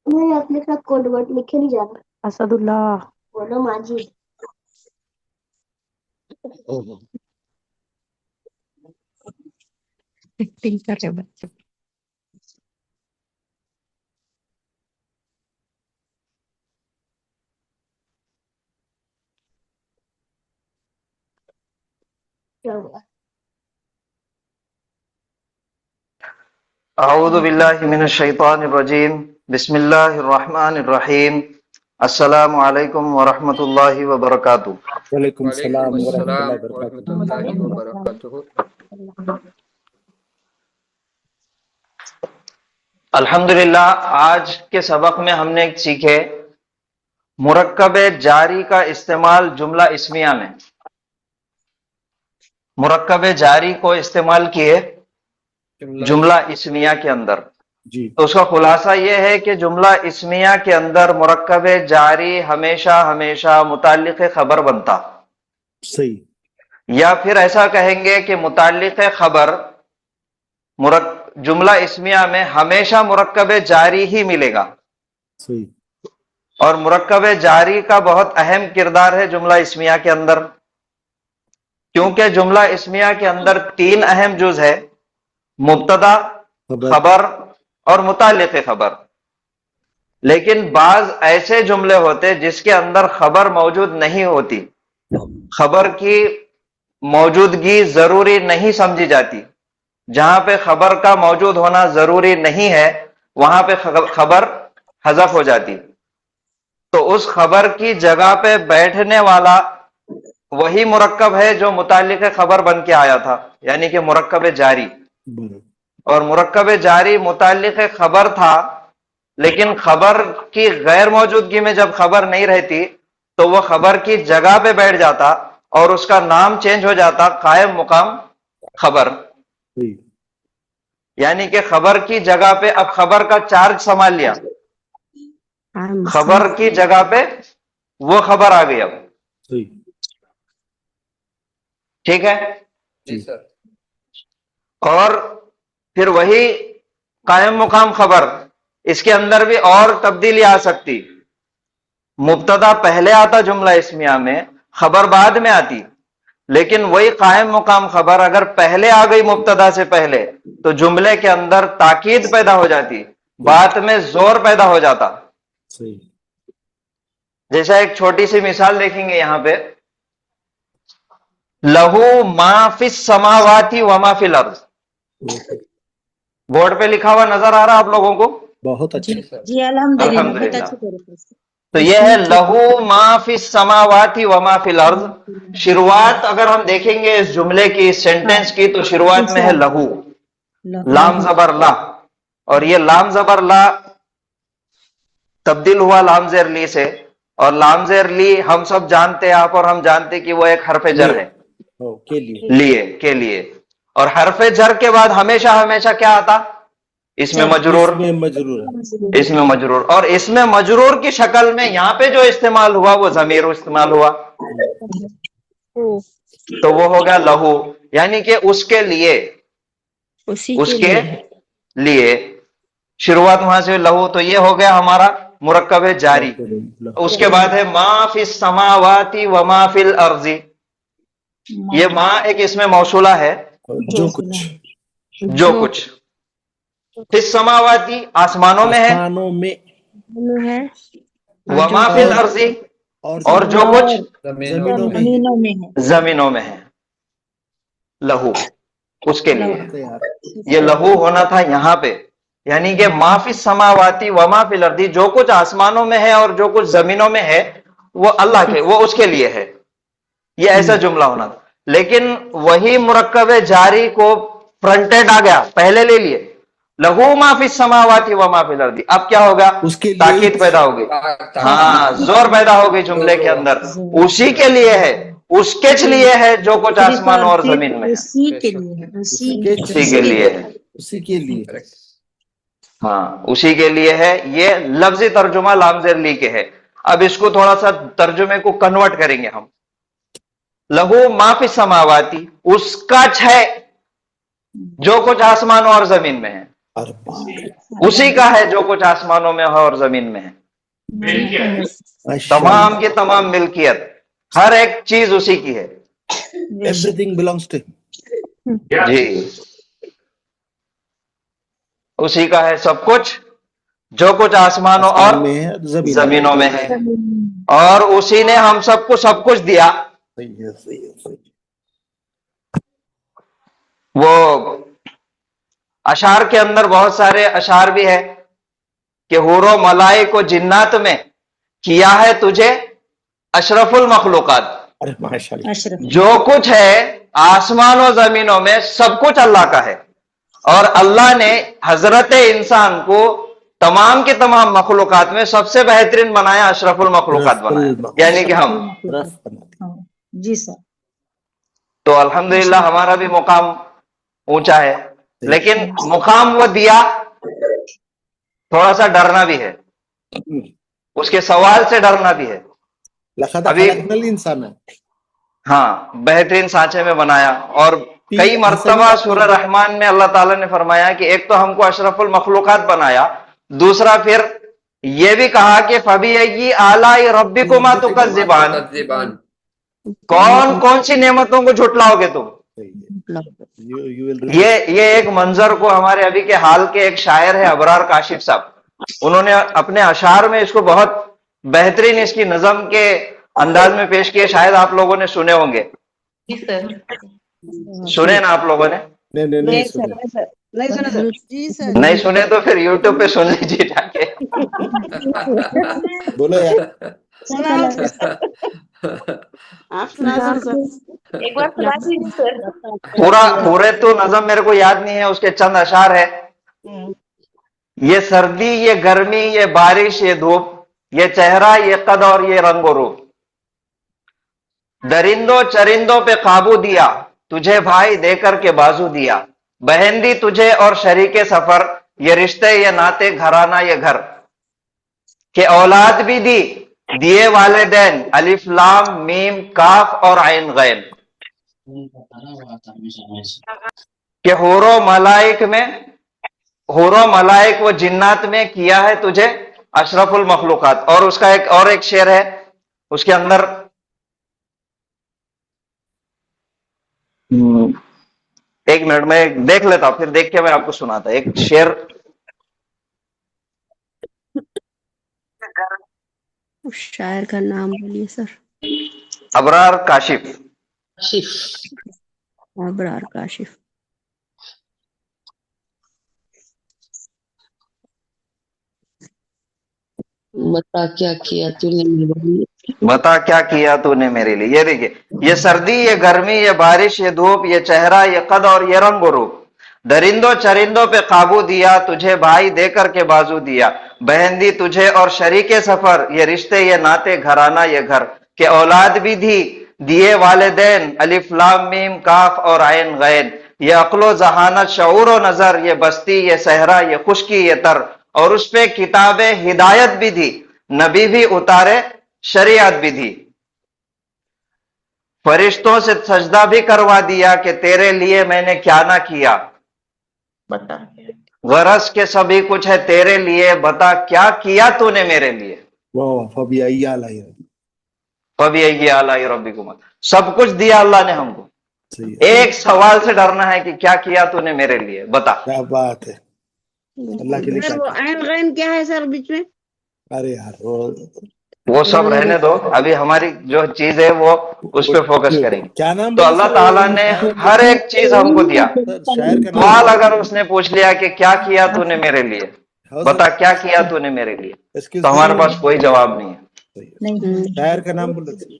میں اپنے ساتھ کوڈ ورڈ لکھے نہیں جانا. اسد اللہ بولو ماجد. ایکٹنگ کر رہے بچے. کیا ہوا؟ اعوذ باللہ من الشیطان الرجیم. بسم اللہ الرحمن الرحیم. السلام علیکم ورحمۃ اللہ وبرکاتہ. وعلیکم السلام وعلیکم ورحمۃ السلام اللہ ورحمۃ وبرکاتہ. اللہ وبرکاتہ. الحمدللہ آج کے سبق میں ہم نے سیکھے مرکب جاری کا استعمال جملہ اسمیہ میں. مرکب جاری کو استعمال کیے جملہ اسمیہ کے اندر. جی تو اس کا خلاصہ یہ ہے کہ جملہ اسمیہ کے اندر مرکب جاری ہمیشہ ہمیشہ متعلق خبر بنتا، صحیح. یا پھر ایسا کہیں گے کہ متعلق خبر جملہ اسمیہ میں ہمیشہ مرکب جاری ہی ملے گا. صحیح. اور مرکب جاری کا بہت اہم کردار ہے جملہ اسمیہ کے اندر، کیونکہ جملہ اسمیہ کے اندر 3 اہم جز ہے: مبتدا، خبر اور متعلق خبر. لیکن بعض ایسے جملے ہوتے جس کے اندر خبر موجود نہیں ہوتی، خبر کی موجودگی ضروری نہیں سمجھی جاتی. جہاں پہ خبر کا موجود ہونا ضروری نہیں ہے وہاں پہ خبر حذف ہو جاتی. تو اس خبر کی جگہ پہ بیٹھنے والا वही मुरक्कब है जो मुतालिक खबर बन के आया था, यानी कि मुरक्कब जारी। बराबर। और मुरक्कब जारी मुतालिक खबर था, लेकिन खबर की गैर मौजूदगी में जब खबर नहीं रहती तो वो खबर की जगह पे बैठ जाता और उसका नाम चेंज हो जाता कायम मुकाम खबर। सही। यानी कि खबर की जगह पे अब खबर का चार्ज संभाल लिया, खबर की जगह पे वो खबर आ गई अब। सही। ठीक है। जी सर। और फिर वही कायम मुकाम खबर, इसके अंदर भी और तब्दीली आ सकती। मुब्तदा पहले आता जुमला इस्मिया में, खबर बाद में आती, लेकिन वही कायम मुकाम खबर अगर पहले आ गई मुब्तदा से पहले तो जुमले के अंदर ताकीद पैदा हो जाती, बात में जोर पैदा हो जाता। सही। जैसा एक छोटी सी मिसाल देखेंगे यहां पे, लहू मा फिस समावाती व मा फिल अर्ज़, बोर्ड पे लिखा हुआ नजर आ रहा आप लोगों को? बहुत जी अच्छा। जी अल्हम्दुलिल्लाह, बहुत अल्हम्दुलिल्लाह। अच्छी तरीके से। तो यह है लहू मा फिस समावाती व मा फिल अर्ज़। शुरुआत अगर हम देखेंगे इस जुमले की, इस सेंटेंस की, तो शुरुआत में है लहू, लाम जबर ला, और ये लाम जबर ला तब्दील हुआ लाम ज़ेर ली से, और लाम ज़ेर ली हम सब जानते हैं, आप और हम जानते कि वो एक हरफ जर है, के लिए। के लिए। और हरफ जर के बाद हमेशा हमेशा क्या आता? इसमें मजरूर, इसमें मजरूर है। इसमें मजरूर। और इसमें मजरूर की शक्ल में यहां पे जो इस्तेमाल हुआ वो ज़मीर इस्तेमाल हुआ, तो वो हो गया लहू, यानी कि उसके लिए, उसके लिए शुरुआत वहां से लहू। तो ये हो गया हमारा मुरक्कब है जारी। उसके बाद है मा फिस समावाती व मा फिल अर्ज़ी। ये मा एक इसमें मौसूला है, जो कुछ, जो कुछ। फिस समावाती आसमानों में है, आसमानों में है, व मा फिल अर्ज़ी और जो कुछ जमीनों में है। जमीनों में है। जमीनों में है, लहू उसके लिए। यार, ये लहू होना था यहां पे, यानी कि माफी समावाती व माफिल अर्दी, जो कुछ आसमानों में है और जो कुछ जमीनों में है वो अल्लाह के, वो उसके लिए है। ये ऐसा जुमला होना था। लेकिन वही मुरक्कब जारी को फ्रंटेड आ गया, पहले ले लिए, लहू माफी समावाती व माफिल अर्दी। अब क्या होगा? उसके लिए ताकीद पैदा हो गई, हाँ, जोर पैदा हो गई जुमले के अंदर। उसी के लिए है, उसके लिए है जो कुछ आसमानों और जमीन में है, उसी के लिए है, उसी उसी के लिए है, उसी के लिए। हाँ, उसी के लिए है। ये लफ्जी तर्जुमा लामजेर ली के है। अब इसको थोड़ा सा तर्जुमे को कन्वर्ट करेंगे हम। लहू माफी समावाती, उसका है जो कुछ आसमानों और जमीन में है, उसी का है जो कुछ आसमानों में है और जमीन में है। तमाम की तमाम मिल्कियत, हर एक चीज उसी की है। एवरीथिंग बिलोंग्स टू जी, उसी का है सब कुछ, जो कुछ आसमानों और में है, जमीनों में है, और उसी ने हम सबको सब कुछ दिया। सही है, सही है, सही। वो अशार के अंदर बहुत सारे अशार भी है कि हुरो मलाई को जिन्नात में किया है तुझे अशरफुल मखलूकात। अरे माशाल्लाह, जो कुछ है आसमान और जमीनों में सब कुछ अल्लाह का है, और अल्लाह ने हजरत इंसान को तमाम के तमाम मखलूकात में सबसे बेहतरीन बनाया, अशरफुल मखलूकात बनाया, यानी कि हम। जी सर। तो अल्हम्दुलिल्लाह हमारा भी मुकाम ऊंचा है, लेकिन मुकाम वो दिया, थोड़ा सा डरना भी है, उसके सवाल से डरना भी है। अभी इंसान है, हाँ, बेहतरीन सांचे में बनाया। और कई मर्तबा सूरह रहमान में अल्लाह ताला ने फरमाया कि एक तो हमको अशरफुल मखलूकात बनाया, दूसरा फिर ये भी कहा कि फबी आलाई रब्बिकुमा तुकज़्ज़िबान, कौन कौन सी नेमतों को झुटलाओगे तुम। ये एक मंजर को हमारे अभी के हाल के एक शायर है अबरार काशिफ साहब, उन्होंने अपने अशार में इसको बहुत बेहतरीन इसकी नज़म के अंदाज में पेश किए। शायद आप लोगों ने सुने होंगे। सुने ना आप लोगों ने? नहीं सुने। नहीं सुने तो फिर यूट्यूब पे सुन लीजिए जाके। बोलो यार। आप सुना दो सर। एक बार सुना दीजिए सर। पूरे तो नज़म मेरे को याद नहीं है, उसके चंद अशार है। ये सर्दी, ये गर्मी, ये बारिश, ये धूप, ये चेहरा, ये कद और ये रंगो रूप, दरिंदों चरिंदों पे काबू दिया, तुझे भाई देकर के बाजू दिया, बहन दी तुझे और शरीके सफर, ये रिश्ते ये नाते घराना ये घर, के औलाद भी दी, दिए वालिदैन, अलिफ लाम मीम काफ और आइन गैन, के होरो मलाइक व जिन्नात में किया है तुझे अशरफुल मखलूकात। और उसका एक शेर है, उसके अंदर एक मिनट में देख लेता हूं, फिर देख के मैं आपको सुनाता। एक शेर उस शायर का नाम बोलिए सर। अबरार काशिफ। अबरार काशिफ। बता क्या किया तूने मेरे लिए। बता क्या किया तूने मेरे लिए। ये देखिए, ये सर्दी, ये गर्मी, ये बारिश, ये धूप, ये चेहरा, ये कद और ये रंग रूप, दरिंदों चरिंदों पे काबू दिया, तुझे भाई देकर के बाजू दिया, बहन दी तुझे और शरीके सफर, ये रिश्ते ये नाते घराना ये घर, के औलाद भी दी, दिए वालिदैन, अलिफ लाम मीम काफ और आइन गैन, ये अक्लो जहानत शऊर व नजर, ये बस्ती ये सहरा ये खुशकी ये तर, और उस पे किताबे हिदायत भी दी, नबी भी उतारे शरीयत भी दी, फरिश्तों से सजदा भी करवा दिया, कि तेरे लिए मैंने क्या ना किया, बता गरज के सभी कुछ है तेरे लिए, बता क्या किया तूने मेरे लिए। वाह, फबिअय्यि आलाइ फबिअय्यि आलाइ रब्बिकुमा, सब कुछ दिया अल्लाह ने हमको, सही है। एक सवाल से डरना है कि क्या किया तूने मेरे लिए, बता। क्या बात है, अल्लाह के लिए सर क्या वो किया? आयन गैन क्या है सर बीच में? अरे यार वो सब रहने दो, अभी हमारी जो चीज है वो उस पर फोकस करेंगे। क्या नाम तो बोले अल्लाह सर? ताला ने हर एक चीज हमको दिया। सर, शायर का सवाल नाम अगर उसने पूछ लिया कि क्या किया तूने मेरे लिए, बता क्या किया तूने मेरे लिए, Excuse तो हमारे me. पास कोई जवाब नहीं है। शायर का नाम बोले सर।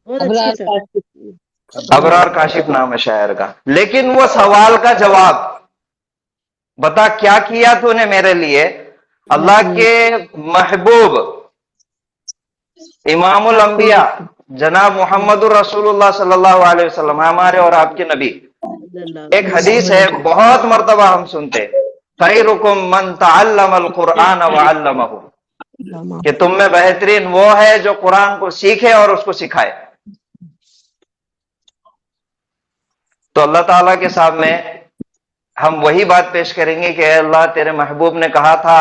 बहुत अच्छे सर। अबरार काशिफ नाम है शायर का। लेकिन वो सवाल का जवाब, बता क्या किया तूने मेरे लिए, अल्लाह के महबूब इमामुल अंबिया जनाब मोहम्मदुर रसूलुल्लाह सल्लल्लाहु अलैहि वसल्लम, हमारे और आपके नबी, एक हदीस है बहुत मर्तबा हम सुनते, खैरुकुम मन तअल्लमल कुरआन व अल्लमहु, कि तुम में बेहतरीन वो है जो कुरान को सीखे और उसको सिखाए। तो अल्लाह ताला के सामने हम वही बात पेश करेंगे कि अल्लाह तेरे महबूब ने कहा था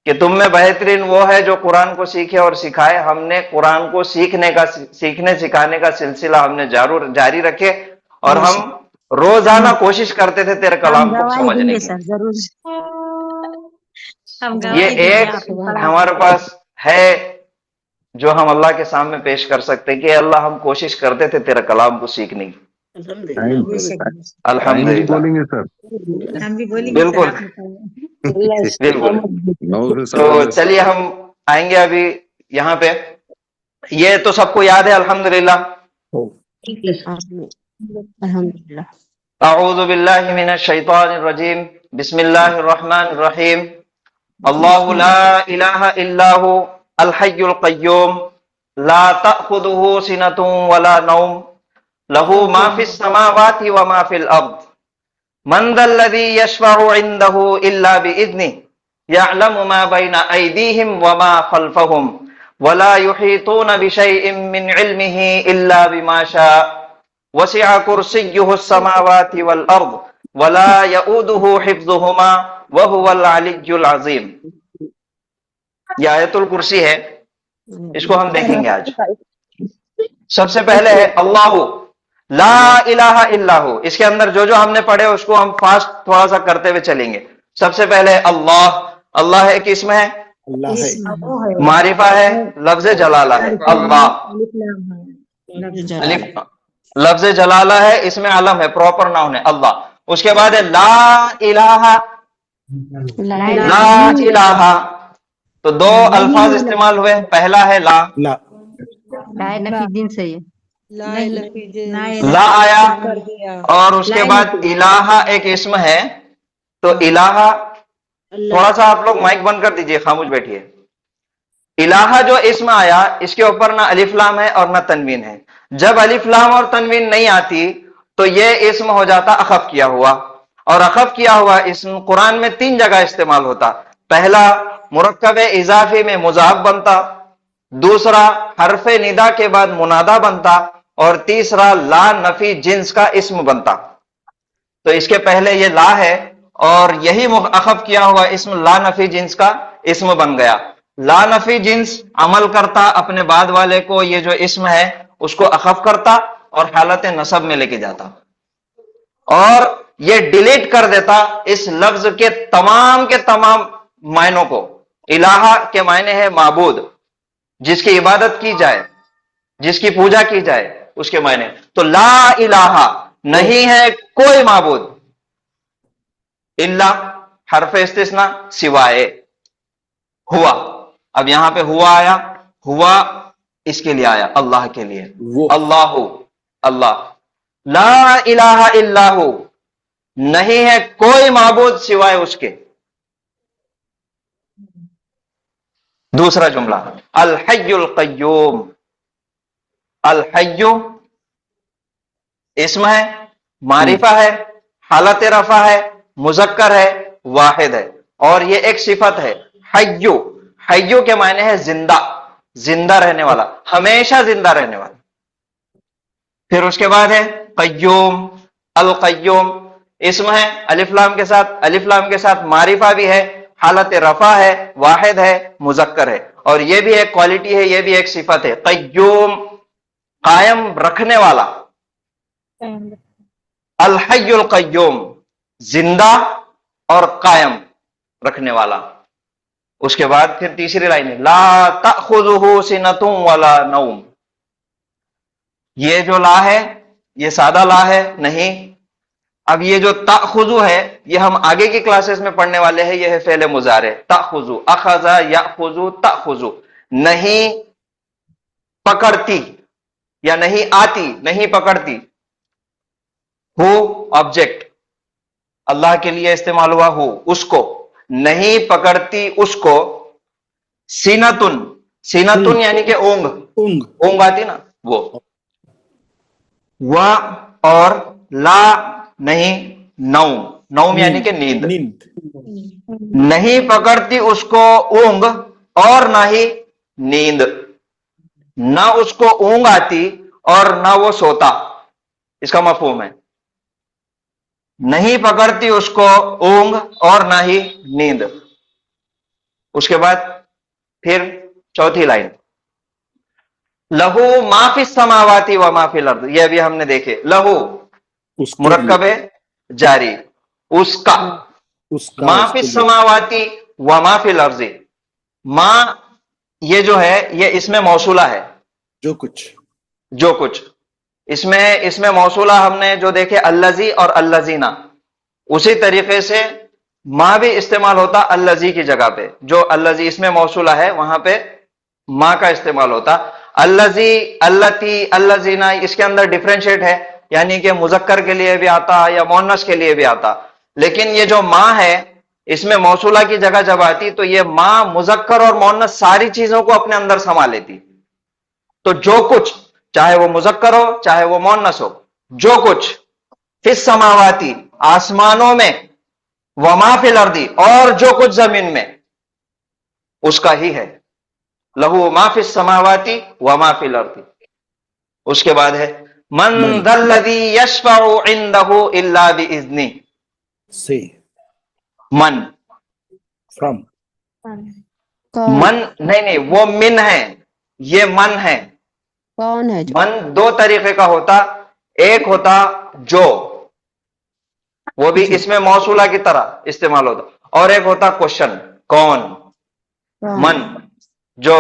कि तुम में बेहतरीन वो है जो कुरान को सीखे और सिखाए। हमने कुरान को सीखने सिखाने का सिलसिला हमने जारी रखे, और हम रोजाना कोशिश करते थे तेरे कलाम को समझने की। सर जरूर हम ये एक हमारे पास है जो हम अल्लाह के सामने पेश कर सकते हैं कि अल्लाह हम कोशिश करते थे तेरा कलाम को सीखने की। अल्हम्दुलिल्लाह बोलेंगे सर। हम भी बोलेंगे बिल्कुल बिल्कुल। तो चलिए हम आएंगे अभी यहाँ पे। ये तो सबको याद है अल्हम्दुलिल्लाह। अल्हम्दुलिल्लाह। अऊज़ु बिल्लाहि मिनश शैतानिर रजीम, बिस्मिल्लाहिर रहमानिर रहीम। अल्लाहु ला इलाहा इल्ला हु अल हय्युल क़य्यूम ला तअख़ुज़ुहु सिनतुन वला नौम लहू मा फिस समावाति व मा फिल अर्द मन दल्लज़ी यशफ़अु इंदहु इल्ला बिइज़्निहि यअलमु मा बैना अयदीहिम व मा ख़ल्फ़हुम वला युहीतून बिशैइन मिन इल्मिहि इल्ला बिमा शाअ वसिअ कुर्सिय्युहु अस्समावाति वल अर्द वला यऊदुहु हिफ्ज़ुहुमा व हुवल अलिय्युल अज़ीम। यह आयतुल कुर्सी है, इसको हम देखेंगे आज। सबसे पहले है अल्लाहु ला इलाहा इल्लाहु। इसके अंदर जो जो हमने पढ़े उसको हम फास्ट थोड़ा सा करते हुए चलेंगे। सबसे पहले अल्लाह, अल्लाह है कि इसमें है अल्लाह है, मारिफा है, लफ्ज जलाला है। अल्लाह लफ्ज जलाला है, इसमें अलम है, प्रॉपर नाउन है अल्लाह। उसके बाद है ला इलाहा, ला इलाहा, तो दो अल्फाज इस्तेमाल हुए। पहला है ला, दिन से لا آیا اور اس کے بعد الہ ایک اسم ہے. تو الہ تھوڑا سا آپ لوگ مائک بند کر دیجئے, خاموش بیٹھیے. الہ جو اسم آیا اس کے اوپر نہ الف لام ہے اور نہ تنوین ہے. جب الف لام اور تنوین نہیں آتی تو یہ اسم ہو جاتا اخف کیا ہوا. اور اخف کیا ہوا اسم قرآن میں 3 جگہ استعمال ہوتا. پہلا مرکب اضافی میں مضاف بنتا, دوسرا حرف ندا کے بعد منادا بنتا, اور تیسرا لا نفی جنس کا اسم بنتا. تو اس کے پہلے یہ لا ہے اور یہی اخف کیا ہوا اسم لا نفی جنس کا اسم بن گیا. لا نفی جنس عمل کرتا اپنے بعد والے کو, یہ جو اسم ہے اس کو اخف کرتا اور حالت نصب میں لے کے جاتا, اور یہ ڈیلیٹ کر دیتا اس لفظ کے تمام معنوں کو. الہ کے معنی ہے معبود, جس کی عبادت کی جائے, جس کی پوجا کی جائے, اس کے معنی. تو لا الہ نہیں ہے کوئی معبود, الا حرف استثناء سوائے ہوا. اب یہاں پہ ہوا آیا, ہوا اس کے لیے آیا, اللہ کے لیے. اللہ اللہ, لا الہ الا ہو, نہیں ہے کوئی معبود سوائے اس کے. دوسرا جملہ الحی القیوم. الحی اسم ہے, معرفہ ہے, حالت رفع ہے, مذکر ہے, واحد ہے, اور یہ ایک صفت ہے. حیو, حیو کے معنی ہے زندہ, زندہ رہنے والا, ہمیشہ زندہ رہنے والا. پھر اس کے بعد ہے قیوم. القیوم اسم ہے الف لام کے ساتھ, الف لام کے ساتھ معرفہ بھی ہے, حالت رفع ہے, واحد ہے, مذکر ہے, اور یہ بھی ایک کوالٹی ہے, یہ بھی ایک صفت ہے. قیوم قائم رکھنے والا. الحی القیوم زندہ اور قائم رکھنے والا. اس کے بعد پھر تیسری لائن ہے لا تأخذہ سنۃ ولا نوم. یہ جو لا ہے یہ سادہ لا ہے نہیں. اب یہ جو تأخذ ہے یہ ہم آگے کی کلاسز میں پڑھنے والے ہیں, یہ ہے فعل مضارع. تأخذ, اخذ یأخذ تأخذ, نہیں پکڑتی یا نہیں آتی, نہیں پکڑتی. ہو آبجیکٹ اللہ کے لیے استعمال ہوا, ہو اس کو, نہیں پکڑتی اس کو. سینتن, سینتن یعنی کہ اونگ, اونگ آتی نا وہ. اور لا نہیں نوم, نوم یعنی کہ نیند, نہیں پکڑتی اس کو اونگ اور نہ ہی نیند. نہ اس کو اونگ آتی اور نہ وہ سوتا, اس کا مفہوم ہے. نہیں پکڑتی اس کو اونگ اور نہ ہی نیند. اس کے بعد پھر چوتھی لائن لہو ما فی السماوات و ما فی الارض. یہ ابھی ہم نے دیکھے. لہو مرکب جاری, اس کا. ما فی السماوات و ما فی الارض, ما یہ جو ہے یہ اس میں موصولہ ہے, جو کچھ, جو کچھ. اس میں موصولہ ہم نے جو دیکھے الذی اور الذین, اسی طریقے سے ما بھی استعمال ہوتا الذی کی جگہ پہ. جو الذی اس میں موصولہ ہے وہاں پہ ما کا استعمال ہوتا. الذی, اللتی, الذین, اس کے اندر ڈفرینشیٹ ہے, یعنی کہ مذکر کے لیے بھی آتا یا مؤنث کے لیے بھی آتا. لیکن یہ جو ما ہے اس میں موصولہ کی جگہ جب آتی تو یہ ما مذکر اور مؤنث ساری چیزوں کو اپنے اندر سما لیتی. تو جو کچھ, چاہے وہ مذکر ہو چاہے وہ مؤنث ہو, جو کچھ فی السماواتی آسمانوں میں, وما فی الارض اور جو کچھ زمین میں, اس کا ہی ہے. لہو ما فی السماوات وما فی الارض. اس کے بعد ہے من ذا الذی یشفع عنده الا باذنہ. سے من, فرام, من نہیں وہ من ہے, یہ من ہے. کون ہے جو؟ من دو طریقے کا ہوتا, ایک ہوتا جو, وہ بھی اس میں موصولہ کی طرح استعمال ہوتا, اور ایک ہوتا کوشچن, کون. من جو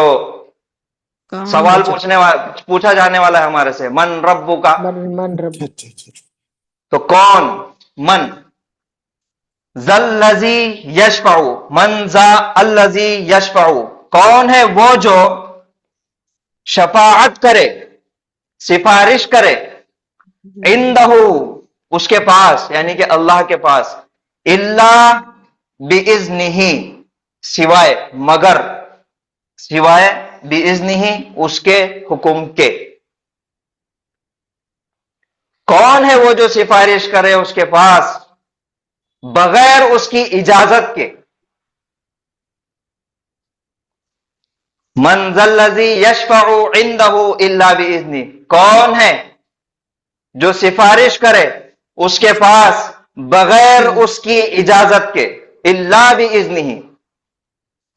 سوال پوچھا جانے والا ہے ہمارے سے, من ربو کا, تو کون. من ذلذی یشفع, من ذا الذی یشفع, کون ہے وہ جو شفاعت کرے, सिफारिश करे, इंदहू उसके पास, यानी कि अल्लाह के पास, इल्ला बिइज़्निही सिवाय, मगर, सिवाय बिइज़्निही उसके हुक्म के। कौन है वो जो सिफारिश करे उसके पास बगैर उसकी इजाजत के? मन ज़ल्लज़ी यशफ़उ इंदहु इल्ला बिइज़्नि, कौन है जो सिफारिश करे उसके पास बगैर उसकी इजाजत के, इल्ला बिइज़्निही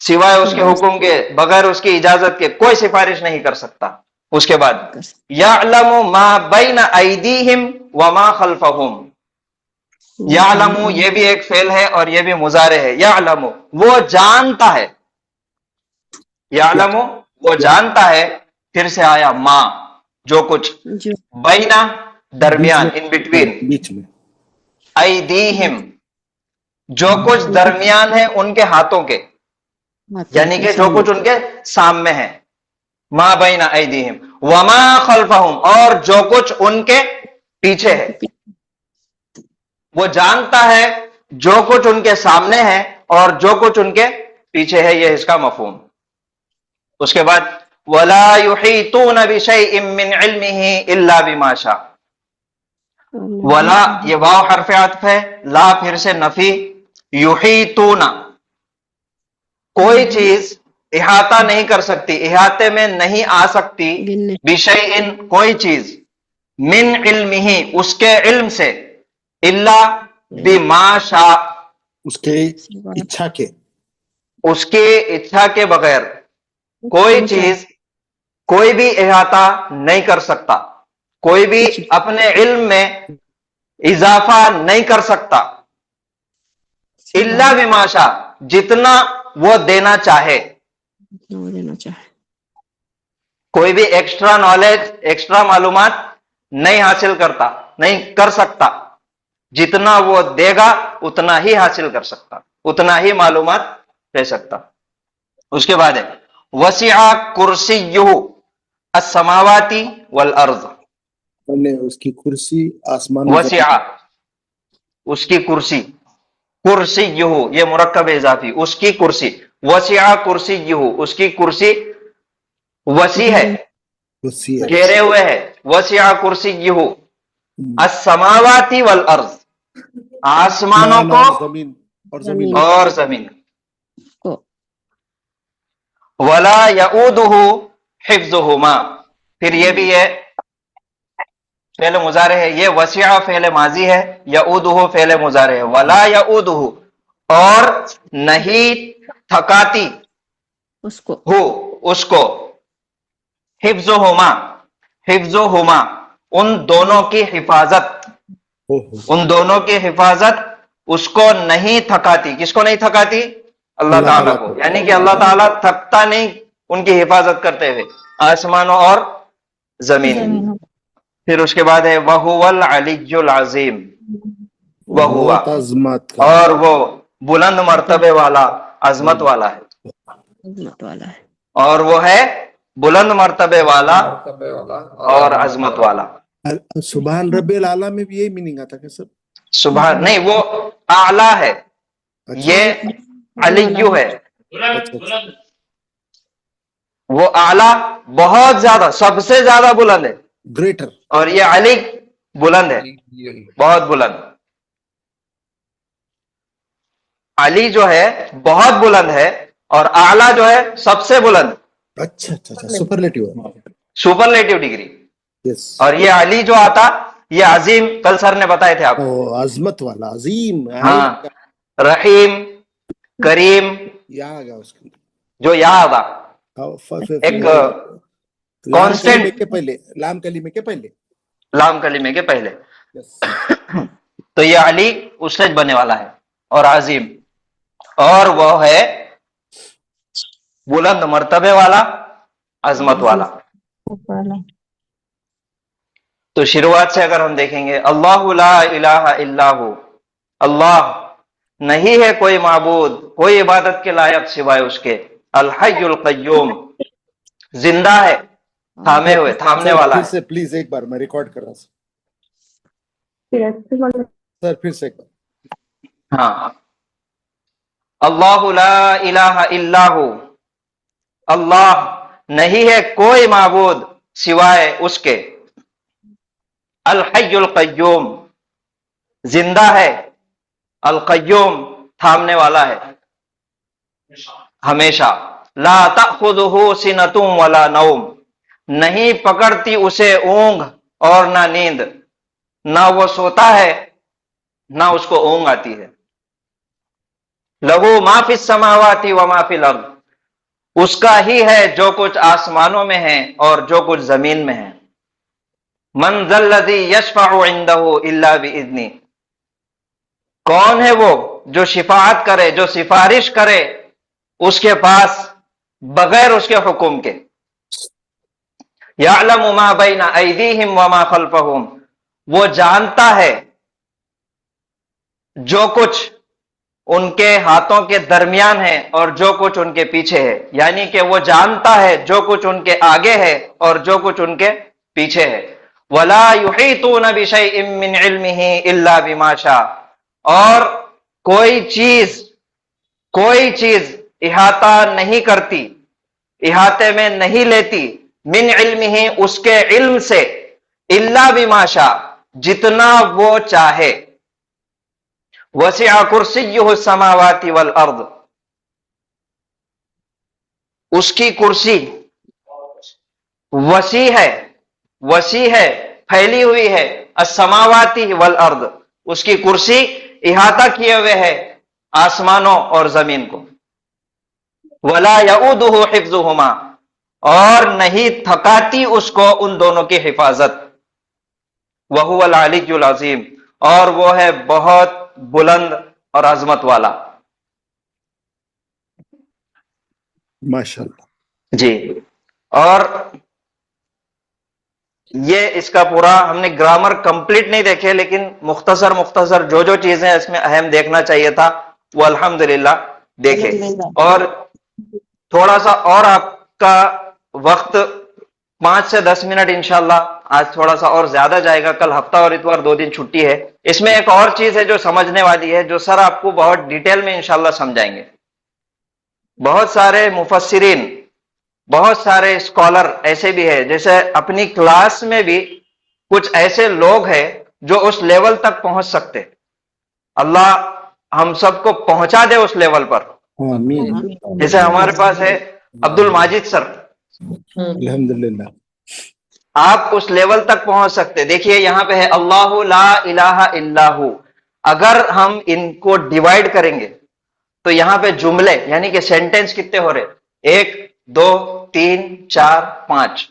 सिवाय उसके हुक्म के, बगैर उसकी इजाजत के कोई सिफारिश नहीं कर सकता। उसके बाद यअलमु मा बैना अयदीहिम व मा खल्फहुम, यअलमु ये भी एक फेल है और ये भी मुजारे है। यअलमु वो जानता है, यअलमु वो जानता है, फिर से आया मा जो कुछ, जो बैना दरमियान, इन बिटवीन, बीच में, अयदीहिम जो कुछ दरमियान है उनके हाथों के, यानी कि जो कुछ उनके सामने है, मा बैना अयदीहिम व मा खल्फहुम और जो कुछ उनके पीछे है। वो जानता है जो कुछ उनके सामने है और जो कुछ उनके पीछे है, ये इसका मफहूम। उसके बाद वला युहीतून बिशैइन मिन इल्मिही इल्ला बिमा शा, वला ये वाव हरफ अत्फ है, ला फिर से नफी, युहीतूना कोई चीज इहाता नहीं कर सकती, इहाते में नहीं आ सकती, बिशैइन कोई चीज, मिन इल्मिही उसके इल्म से, इल्ला बिमा शा उसके इच्छा के, उसकी इच्छा के बगैर कोई चीज, कोई भी इहाता नहीं कर सकता, कोई भी अपने इल्म में इजाफा नहीं कर सकता, इल्ला बिमा शा जितना वो देना चाहे। कोई भी एक्स्ट्रा नॉलेज, एक्स्ट्रा मालूमात नहीं हासिल करता, नहीं कर सकता, जितना वो देगा उतना ही हासिल कर सकता, उतना ही मालूमात ले सकता। उसके बाद है वसिआ कुर्सियुहु अस्समावाति वल अर्ज़, उसकी कुर्सी आसमान, वसिआ उसकी कुर्सी, कुर्सियुहु ये मुरक्कब इजाफी, उसकी कुर्सी, वसिआ कुर्सियुहु उसकी कुर्सी वसी है, घेरे हुए है, वसिआ कुर्सियुहु अस्समावाति वल अर्ज़ आसमानों को और जमीन को, वला यऊदुहु हिफ्ज़ुहुमा, फिर ये भी है फेल मुजारे है, ये वसिआ फेल माजी है, यऊदुहु फेल मुजारे है, वला यऊदुहु और नहीं थकाती उसको, हो उसको, हिफ्ज़ुहुमा, हिफ्ज़ुहुमा उन दोनों की हिफाजत, उन दोनों की हिफाजत उसको नहीं थकाती, किसको नहीं थकाती? अल्लाह ताला को, यानी कि अल्लाह ताला थकता नहीं उनकी हिफाजत करते हुए, आसमानों और जमीन। फिर उसके बाद है वहुवल अलियुल अजीम, वहुवा और वो बुलंद मर्तबे वाला, अजमत वाला है, अजमत वाला है, और वो है बुलंद मर्तबे वाला और अजमत वाला। सुभान रब्बिल आला में भी यही मीनिंग आता है सर? सुभान नहीं, वो आला है, ये अलियु है, वो आला बहुत ज्यादा, सबसे ज्यादा बुलंद है, ग्रेटर, और ये अली बुलंद है, बहुत बुलंद। अली जो है बहुत बुलंद है और आला जो है सबसे बुलंद। अच्छा अच्छा अच्छा, सुपरलेटिव, सुपरलेटिव डिग्री। यस। और ये अली जो आता ये अजीम, कल सर ने बताए थे आपको, अजमत वाला, अजीम, हाँ, रहीम, करीम, यहाँ उसके जो यहाँ आगा एक कांस्टेंट के पहले, लाम कलीमे के पहले, लाम कलीमे के पहले। तो ये अली उससे बनने वाला है और अजीम, और वो है बुलंद मर्तबे वाला, अजमत वाला। तो शुरुआत से अगर हम देखेंगे, अल्लाहु ला इलाहा इल्लाहु, अल्लाह नहीं है कोई माबूद, कोई इबादत के लायक सिवाय उसके, अल हय्युल क़य्यूम जिंदा है थामे हुए, थामने सर वाला फिर है। से प्लीज एक बार, मैं रिकॉर्ड कर रहा हूँ फिर सर, फिर से एक बार। हाँ, अल्लाहु ला इलाहा इल्लाहु, अल्लाह नहीं है कोई माबूद सिवाय उसके, अल हय्युल कय्यूम, जिंदा है, अल कय्यूम, थामने वाला है हमेशा, ला तअखुजुहु सिनतुम वला नौम, नहीं पकड़ती उसे ऊंघ और ना नींद, ना वो सोता है ना उसको ऊंघ आती है। लहू मा फिस समावाति व मा फिल अर्द, उसका ही है जो कुछ आसमानों में है और जो कुछ जमीन में है। मन ज़ल्लज़ी यशफ़अउ इंदहु इल्ला बिइज़्नि, कौन है वो जो शिफाअत करे, जो सिफारिश करे उसके पास बगैर उसके हुक्म के। यअलमु मा बैना अयदीहिम व मा खल्फहुम, वो जानता है जो कुछ उनके हाथों के दरमियान है और जो कुछ उनके पीछे है, यानी कि वो जानता है जो कुछ उनके आगे है और जो कुछ उनके पीछे है। वला युहीतून बिशैइन मिन इल्मिही इल्ला बिमा शा, और कोई चीज इहाता नहीं करती, इहाते में नहीं लेती, मिन इल्मिही, उसके इल्म से, इल्ला बिमा शा, जितना वो चाहे। वसिअ कुर्सियुहु समावाति वल अर्द, उसकी कुर्सी वसी है, फैली हुई है, अस्समावाति वल अर्द, उसकी कुर्सी इहाता किए हुए है आसमानों और जमीन को। वला यऊदुहु हिफ्जुहुमा, और नहीं थकाती उसको उन दोनों की हिफाजत। वहुवल अलियुल अजीम, और वो है बहुत बुलंद और अजमत वाला। माशाल्लाह जी, और ये इसका पूरा हमने ग्रामर कंप्लीट नहीं देखे, लेकिन मुख्तसर जो चीजें इसमें अहम देखना चाहिए था वो अल्हम्दुलिल्लाह देखे। और थोड़ा सा और आपका वक्त 5 से 10 मिनट इंशाल्लाह आज थोड़ा सा और ज्यादा जाएगा, कल हफ्ता और इतवार 2 दिन छुट्टी है। इसमें एक और चीज है जो समझने वाली है, जो सर आपको बहुत डिटेल में इंशाल्लाह समझाएंगे। बहुत सारे मुफस्सिरीन, बहुत सारे स्कॉलर ऐसे भी है, जैसे अपनी क्लास में भी कुछ ऐसे लोग हैं जो उस लेवल तक पहुंच सकते। अल्लाह हम सबको पहुंचा दे उस लेवल पर। आमीन। जैसे हमारे पास है अब्दुल माजिद सर, अल्हम्दुलिल्लाह, आप उस लेवल तक पहुंच सकते। देखिए यहाँ पे है अल्लाहु ला इलाहा इल्लाहु, अगर हम इनको डिवाइड करेंगे तो यहाँ पे जुमले यानी कि सेंटेंस कितने हो रहे? 1 2 3 4 5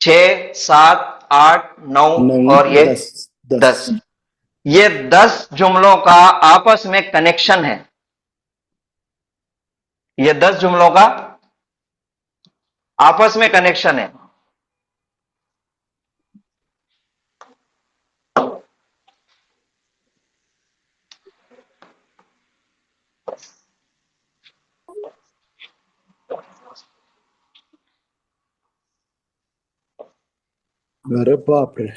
6 7 8 9 और ये 10। ये 10 जुमलों का आपस में कनेक्शन है। ये 10 जुमलों का आपस में कनेक्शन है। अरे बाप रे,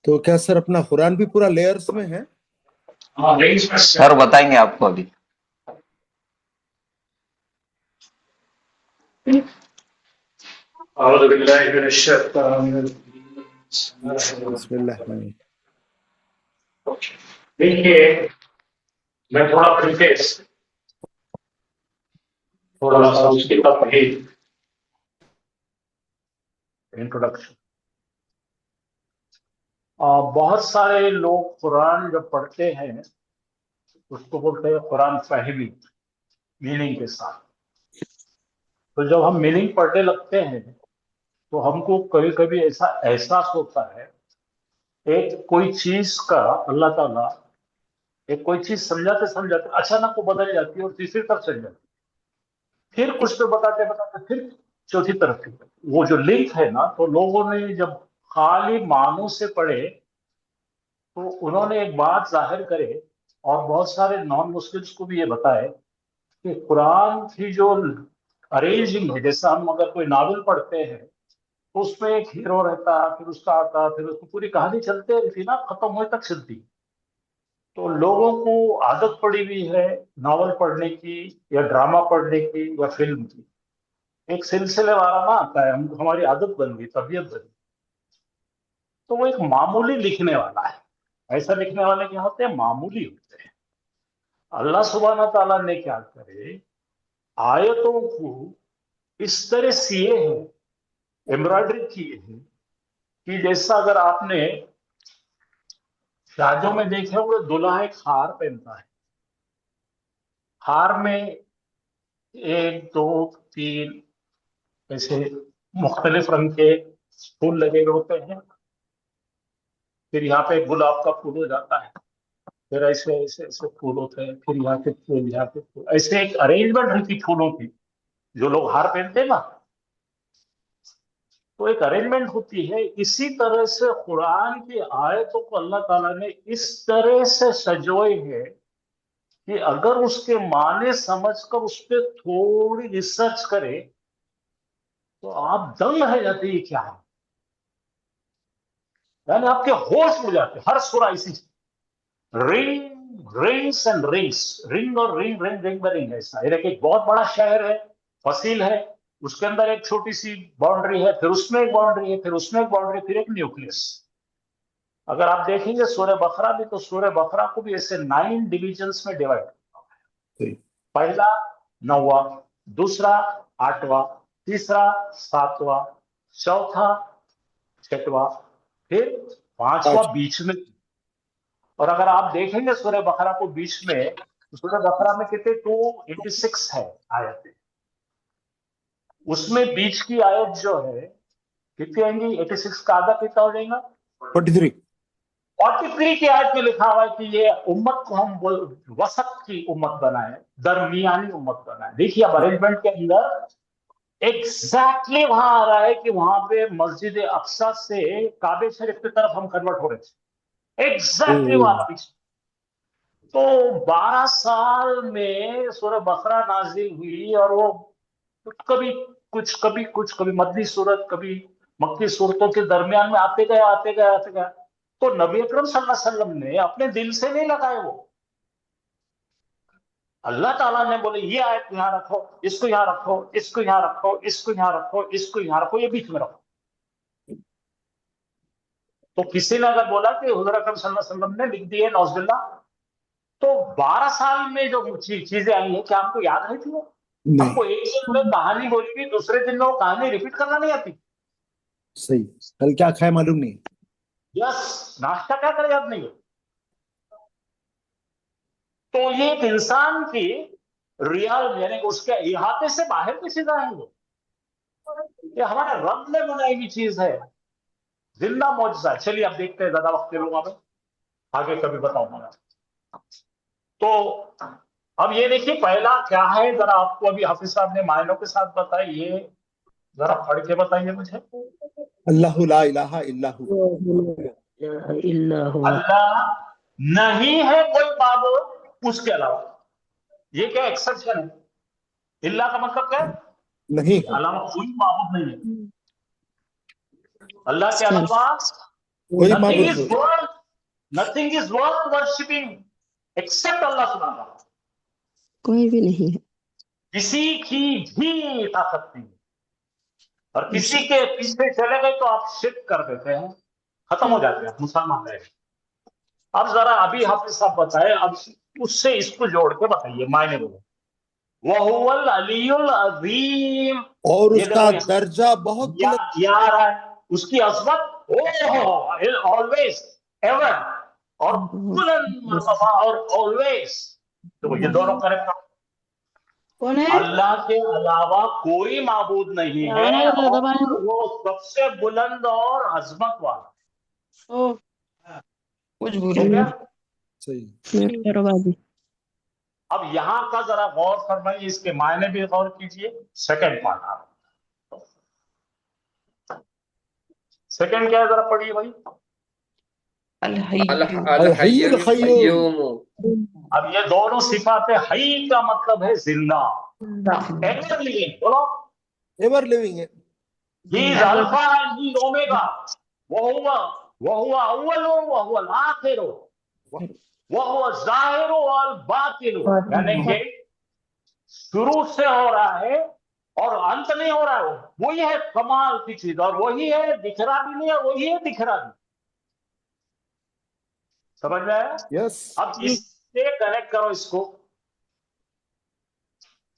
तो क्या सर अपना कुरान भी पूरा लेयर्स में है? सर बताएंगे आपको अभी। बिस्मिल्लाह। देखिए, मैं थोड़ा प्रीफेस, थोड़ा सा उसके तक ही इंट्रोडक्शन। बहुत सारे लोग कुरान जब पढ़ते हैं उसको बोलते हैं कुरान फहमी, मीनिंग के साथ। तो जब हम मीनिंग पढ़ने लगते हैं तो हमको कभी कभी ऐसा एहसास होता है एक कोई चीज का अल्लाह ताला एक कोई चीज समझाते समझाते अचानक वो बदल जाती है और तीसरी तरफ चल जाती है, फिर कुछ तो बताते बताते फिर चौथी तरफ की। वो जो लिंक है ना, तो लोगों ने जब खाली मानों से पढ़े तो उन्होंने एक बात जाहिर करे और बहुत सारे नॉन मुस्लिम्स को भी ये बताए کہ قرآن کی جو ارینجنگ ہے، جیسا ہم اگر کوئی ناول پڑھتے ہیں تو اس میں ایک ہیرو رہتا، پھر اس کا آتا، پھر اس کو پوری کہانی چلتے رہتی نا، ختم ہوئے تک چلتی. تو لوگوں کو عادت پڑی ہوئی ہے ناول پڑھنے کی یا ڈرامہ پڑھنے کی یا فلم کی، ایک سلسلے وارانہ آتا ہے، ہماری عادت بن گئی، طبیعت بن گئی. تو وہ ایک معمولی لکھنے والا ہے. ایسا لکھنے والے کیا ہوتے ہیں؟ معمولی ہوتے ہیں. اللہ سبحانہ تعالیٰ نے کیا کرے، آیتوں کو اس طرح سیے ہیں، ایمبرائڈری کیے ہیں کہ جیسا اگر آپ نے شادیوں میں دیکھے ہوئے دلہا ایک ہار پہنتا ہے، ہار میں 1 2 3 ایسے مختلف رنگ کے پھول لگے ہوئے ہوتے ہیں، پھر یہاں پہ ایک گلاب کا پھول ہو جاتا ہے، پھر ایسے ایسے ایسے پھول ہوتے ہیں، پھر یہاں کے پھول، یہاں کے پھول، ایسے ایک ارینجمنٹ رہتی پھولوں کی. جو لوگ ہار پہنتے ہیں نا، تو ایک ارینجمنٹ ہوتی ہے. اسی طرح سے قرآن کی آیتوں کو اللہ تعالیٰ نے اس طرح سے سجوئے ہیں کہ اگر اس کے معنی سمجھ کر اس پہ تھوڑی ریسرچ کرے تو آپ دنگ رہ جاتے یہ کیا ہے، یعنی آپ کے ہوش اڑ جاتے. ہر سورہ اسی رنگ رنگس اینڈ رنگس، رنگ اور رنگ رنگ رنگ میں رنگ ہے. ایسا ایک بہت بڑا شہر ہے، فصیل ہے، اس کے اندر ایک چھوٹی سی باؤنڈری ہے، پھر اس میں ایک باؤنڈری ہے، پھر اس میں ایک باؤنڈری، پھر ایک نیوکلیس. اگر آپ دیکھیں گے سورہ بقرہ بھی، تو سورہ بقرہ کو بھی ایسے 9 ڈویژنز میں ڈیوائڈ. پہلا 9واں، دوسرا 8واں، تیسرا 7واں، چوتھا 6واں، پھر 5واں بیچ میں. اور اگر آپ دیکھیں گے سورہ بقرہ کو بیچ میں، تو سورہ بقرہ میں کتنے 286 ہے آیتیں. اس میں بیچ کی آیت جو ہے کتنی آئیں گی؟ 86 کا آدھا کتنا ہو جائے گا؟ 43 کی آیت میں لکھا ہوا ہے کہ یہ امت کو ہم وسط کی امت بنائیں، درمیانی امت بنائیں. دیکھیے اب ارینجمنٹ کے اندر ایگزیکٹلی وہاں آ رہا ہے کہ وہاں پہ مسجد اقصی سے کعبہ شریف کی طرف ہم کنورٹ ہو رہے تھے. ایگزیکٹلی وہاں پیچھے. تو 12 سال میں سورہ بقرہ نازل ہوئی، اور وہ کبھی کچھ کبھی مدنی صورت، کبھی مکی صورتوں کے درمیان میں آتے گئے. تو نبی اکرم صلی اللہ علیہ وسلم نے اپنے دل سے نہیں لگائے، وہ اللہ تعالیٰ نے بولے یہ آیت یہاں رکھو، اس کو یہاں رکھو، اس کو یہاں رکھو، اس کو یہاں رکھو، اس کو یہاں رکھو، یہ بیچ میں رکھو. تو کسی نے اگر بولا کہ حضور اکرم صلی اللہ علیہ وسلم نے لکھ دی ہے نعوذ باللہ، تو 12 سال میں جو چیزیں آئی ہیں کیا ہم کو یاد رہی تھی؟ وہ ہم کو ایک دن میں کہانی بولی گئی، دوسرے دن میں وہ کہانی ریپیٹ کرنا نہیں آتی. صحیح. کل کیا کھائے معلوم نہیں. یس، ناشتہ کیا کرے یاد نہیں ہو. تو یہ ایک انسان کی ریال، یعنی اس کے احاطے سے باہر کی چیز آئیں گے. یہ ہمارے رب نے بنائی ہوئی چیز ہے، زندہ معجزہ. چلیے اب دیکھتے ہیں، زیادہ وقت لے لوں گا میں، آگے کبھی بتاؤں گا. تو اب یہ دیکھیے پہلا کیا ہے، ذرا آپ کو ابھی حافظ صاحب نے معنوں کے ساتھ بتایا، یہ ذرا پڑھ کے بتائیے مجھے. اللہ لا الہ الا ہوا. اللہ نہیں ہے کوئی معبود اس کے علاوہ. یہ کیا ایکسپشن ہے؟ اللہ کا مطلب کیا ہے؟ نہیں اس کے علاوہ کوئی معبود نہیں ہے. اللہ کے علاوہ کوئی nothing is معبود worth, nothing is worth worshipping except اللہ سبحانہ وتعالی. کوئی بھی نہیں ہے. کسی کی بھی طاقت نہیں، اور کسی کے پیچھے چلے گئے تو آپ شرک کر دیتے ہیں، ختم ہو جاتے ہیں، مسلمان رہے. اب ذرا ابھی حافظ صاحب بتائے، اب اس سے اس کو جوڑ کے بتائیے معنی بولو. وَهُوَ الْعَلِيُّ الْعَظِيمُ. اور اس یہ کا دیکھو درجہ بہت بلند. یہ آ رہا ہے اس کی عظمت، آلویز ایور، اور بلند مرتبہ، اور آلویز. تو یہ دونوں کریکٹ. کون ہے؟ اللہ کے علاوہ کوئی معبود نہیں ہے، اور وہ سب سے بلند اور عظمت والا. کچھ ہو گیا؟ صحیح. اب یہاں کا ذرا غور فرمائیے، اس کے معنی بھی غور کیجئے. سیکنڈ پارٹ، سیکنڈ کیا ہے ذرا پڑھیے بھائی. الحی القیوم. अब ये दोनों सिफातें हई का मतलब है जिंदा, एवर लिविंग, बोलो एवर लिविंग है। He is alpha and he omega, वहुवा अव्वल वहुवल आखिर, वहुवा ज़ाहिर वल बातिन, यानी कि शुरू से हो रहा है और अंत नहीं हो रहा है। वही है कमाल की चीज, और वही है दिख रहा भी नहीं है, वही है दिख रहा भी। समझ में आया? यस। अब इससे कनेक्ट करो इसको,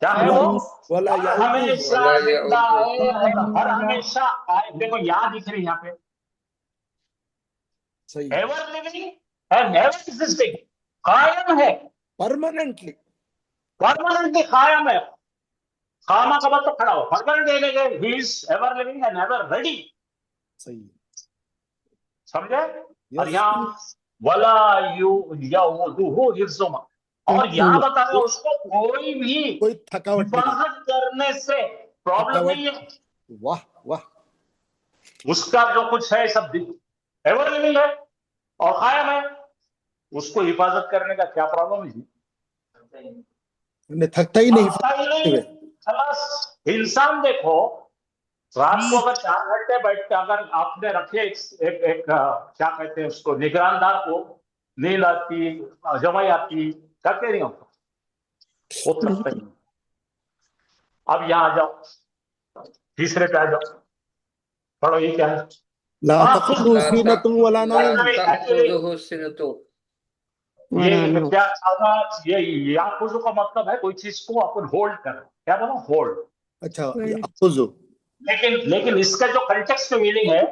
क्या है वो? वाला हर हमेशा वाला जिंदा याऊद। है और हर हमेशा देखो याद दिख रही है यहाँ पे, सही, ever living and never existing, कायम है, परमानेंटली। परमानेंटली कायम है। खामा का मतलब खड़ा हो, permanent, he is ever living and ever ready. सही, समझे? और यस। यहाँ वला यू यऊदुहु हिफ्ज़ुहुमा, और यहाँ बता रहे उसको कोई भी कोई थकावट नहीं, हिफाजत करने से प्रॉब्लम थकावट। नहीं है। वाह वाह। उसका जो कुछ है सब एवर लिविंग है और कायम है, उसको हिफाजत करने का क्या प्रॉब्लम है जी? नहीं, थकता ही नहीं। थकता ही नहीं। खलास, इंसान देखो रात को अगर 4 घंटे बैठ के अगर आपने रखे एक क्या कहते हैं उसको, निगरानदार को, नींद आती, जमाई आती, करते नहीं होता, वो थकता ही नहीं। अब यहाँ आ जाओ, तीसरे पे आ जाओ, पढ़ो ये क्या है? ला तखुदु सीनतुन वला नौम। तअखुदुहु सिनतुन। ये क्या होगा? ये याखुज़ु का मतलब है कोई चीज को अपन होल्ड कर, क्या बोला? होल्ड। अच्छा, याखुज़ु। लेकिन इसका जो कंटेक्स्ट में मीनिंग है,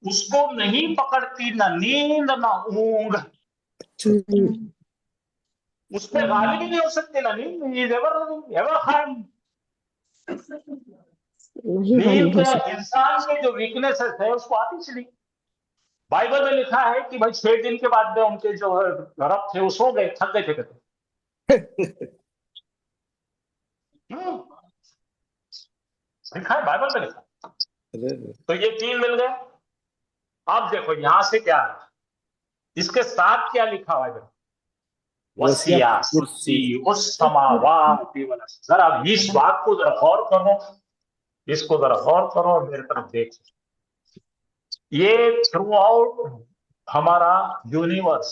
उसको नहीं पकड़ती ना नींद ना ऊंघ, उस पर गाली भी नहीं हो सकती ना नींद, एवर खान। नींद इंसान के जो वीकनेसेस है उसको आती चली। बाइबल में लिखा है कि भाई 6 दिन के बाद में उनके जो रब थे वो सो गए, थक गए थे कहते। लिखा है, बाइबल में लिखा है। तो ये 3 मिल गए। अब देखो यहां से क्या है, इसके साथ क्या लिखा हुआ है? वसिया कुर्सी उस समावाति वाला। जरा इस बात को जरा गौर करो, इसको जरा गौर करो और मेरे तरफ देखो। ये थ्रू आउट हमारा यूनिवर्स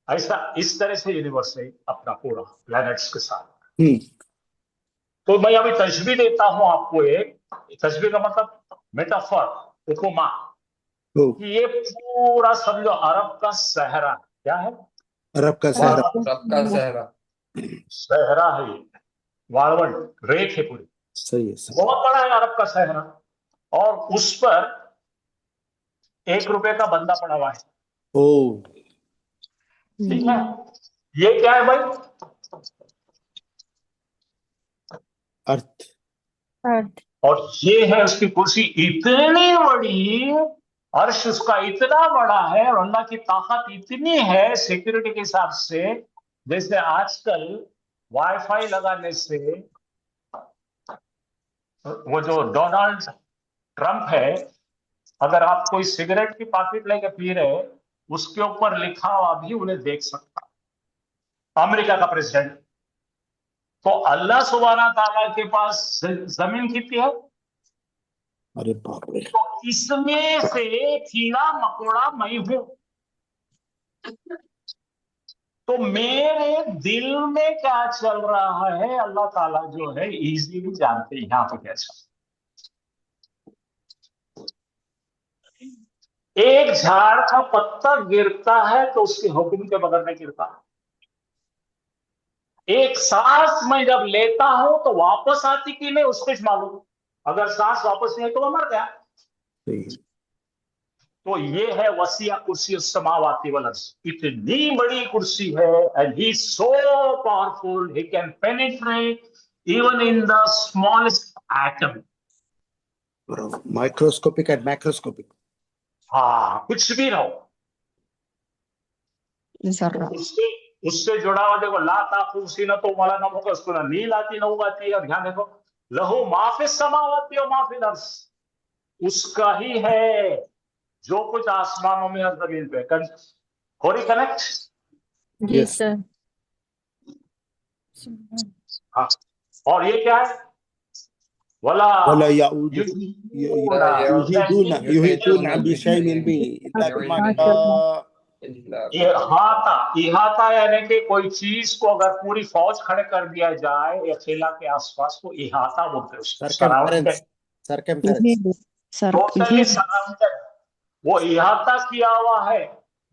ऐसा इस तरह से यूनिवर्स है अपना पूरा प्लैनेट्स के साथ। तो मैं अभी तशबीह देता हूं आपको, एक तशबीह का मतलब मेटाफर, उपमा, कि ये पूरा समझो अरब का सहरा। क्या है? अरब का सहरा। अरब का सहरा। सहरा है, वारवट रेत है पूरी, सही है। बहुत बड़ा है अरब का सहरा, और उस पर 1 रुपए का बंदा पड़ा हुआ है। ओ, ठीक है, ये क्या है भाई? अर्थ। और ये है उसकी कुर्सी, इतनी बड़ी, अर्श उसका इतना बड़ा है, और अल्लाह की ताकत इतनी है सिक्योरिटी के हिसाब से, जैसे आजकल वाईफाई लगाने से वो जो डोनाल्ड ट्रंप है, अगर आप कोई सिगरेट की पैकेट लेके पी रहे, उसके ऊपर लिखा हुआ भी उन्हें देख सकता, अमेरिका का प्रेसिडेंट। तो अल्लाह सुब्हाना ताला के पास जमीन कितनी है? अरे बाप रे। तो इसमें से कीड़ा मकोड़ा मैं हूं, तो मेरे दिल में क्या चल रहा है अल्लाह ताला जो है इजीली जानते हैं। यहां पे क्या चल, एक झाड़ का पत्ता गिरता है तो उसके हुक्म के बगैर नहीं गिरता। एक सांस मैं जब लेता हूं तो वापस आती कि नहीं उसको मालूम, अगर सांस वापस नहीं तो वो मर गया। तो ये है वसिया कुर्सी समावाती वाला, इतनी बड़ी कुर्सी है, and he so powerful, he can penetrate even in the smallest atom, microscopic and macroscopic. हाँ, कुछ भी रहो उससे जुड़ा हुआ। देखो ला ताखुज़ुहु न तो वाला नाम होगा, उसको ना नींद आती ना उगाती है। और ध्यान देखो, लहू माफिस समावाती और माफिल अर्ज़, उसका ही है जो कुछ आसमानों में और जमीन पे। हो रही कनेक्ट? जी Yes. सर। हाँ, और ये क्या है? वला ولا يعود युहितूना يحيطون بشيء علمه إلا بما شاء. इहाता यानी कि कोई चीज को अगर पूरी फौज खड़े कर दिया जाए या किला के आसपास को इहाता बोलते हैं उसको, Circumference. Circumference. टोटली सराउंडेड, वो इहाता किया हुआ है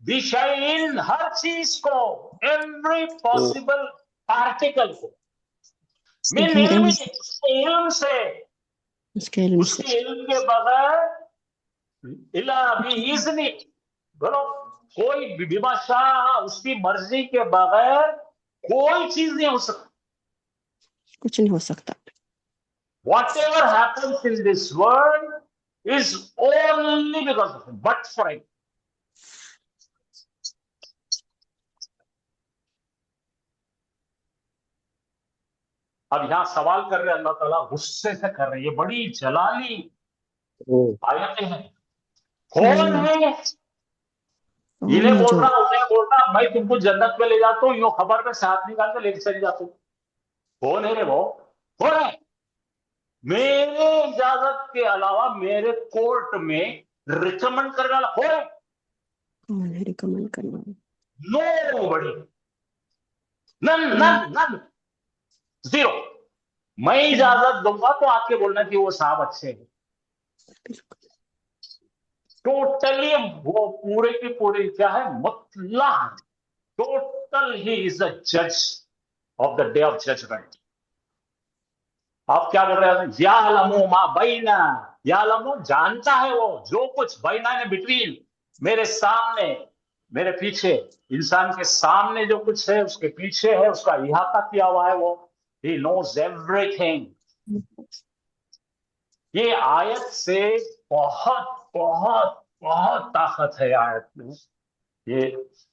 विषयिन, हर चीज को, एवरी पॉसिबल पार्टिकल को, मिन इल्म, उसके इल्म से, उसके इल्म के बगैर, इला बिइज़्नी, बोलो, कोई बिमाशाह, उसकी मर्जी के बगैर कोई चीज नहीं हो सकती। कुछ नहीं हो सकता। Whatever happens in this world is only because of him, but for him. अब यहां सवाल कर रहे हैं अल्लाह ताला, गुस्से से कर रहे हैं, ये बड़ी जलाली आयतें हैं। कौन है? इन्हें बोलना, उन्हें बोलना, मैं तुमको जन्नत में ले जाता हूँ, यूं खबर में से हाथ निकाल के लेके चले जाता हूँ। कौन है रे वो? कौन है? मेरे इजाजत के अलावा मेरे कोर्ट में रिकमेंड करने वाला कौन है? कौन है रिकमेंड करने वाला? Nobody. None. Zero. मैं इजाजत दूंगा तो आके बोलना कि वो साहब अच्छे हैं। टोटली वो पूरे की पूरी क्या है? मुतलक, टोटल ही इज द जज of the day of judgement. आप क्या बोल रहे हैं? यालमु मा बैना, यालमु जानता है वो जो कुछ बैना ने बिटवीन, मेरे सामने मेरे पीछे, इंसान के सामने जो कुछ है उसके पीछे है, उसका इहाता किया हुआ है वो। He knows everything. ये आयत से बहुत बहुत बहुत ताकत है आयत में। ये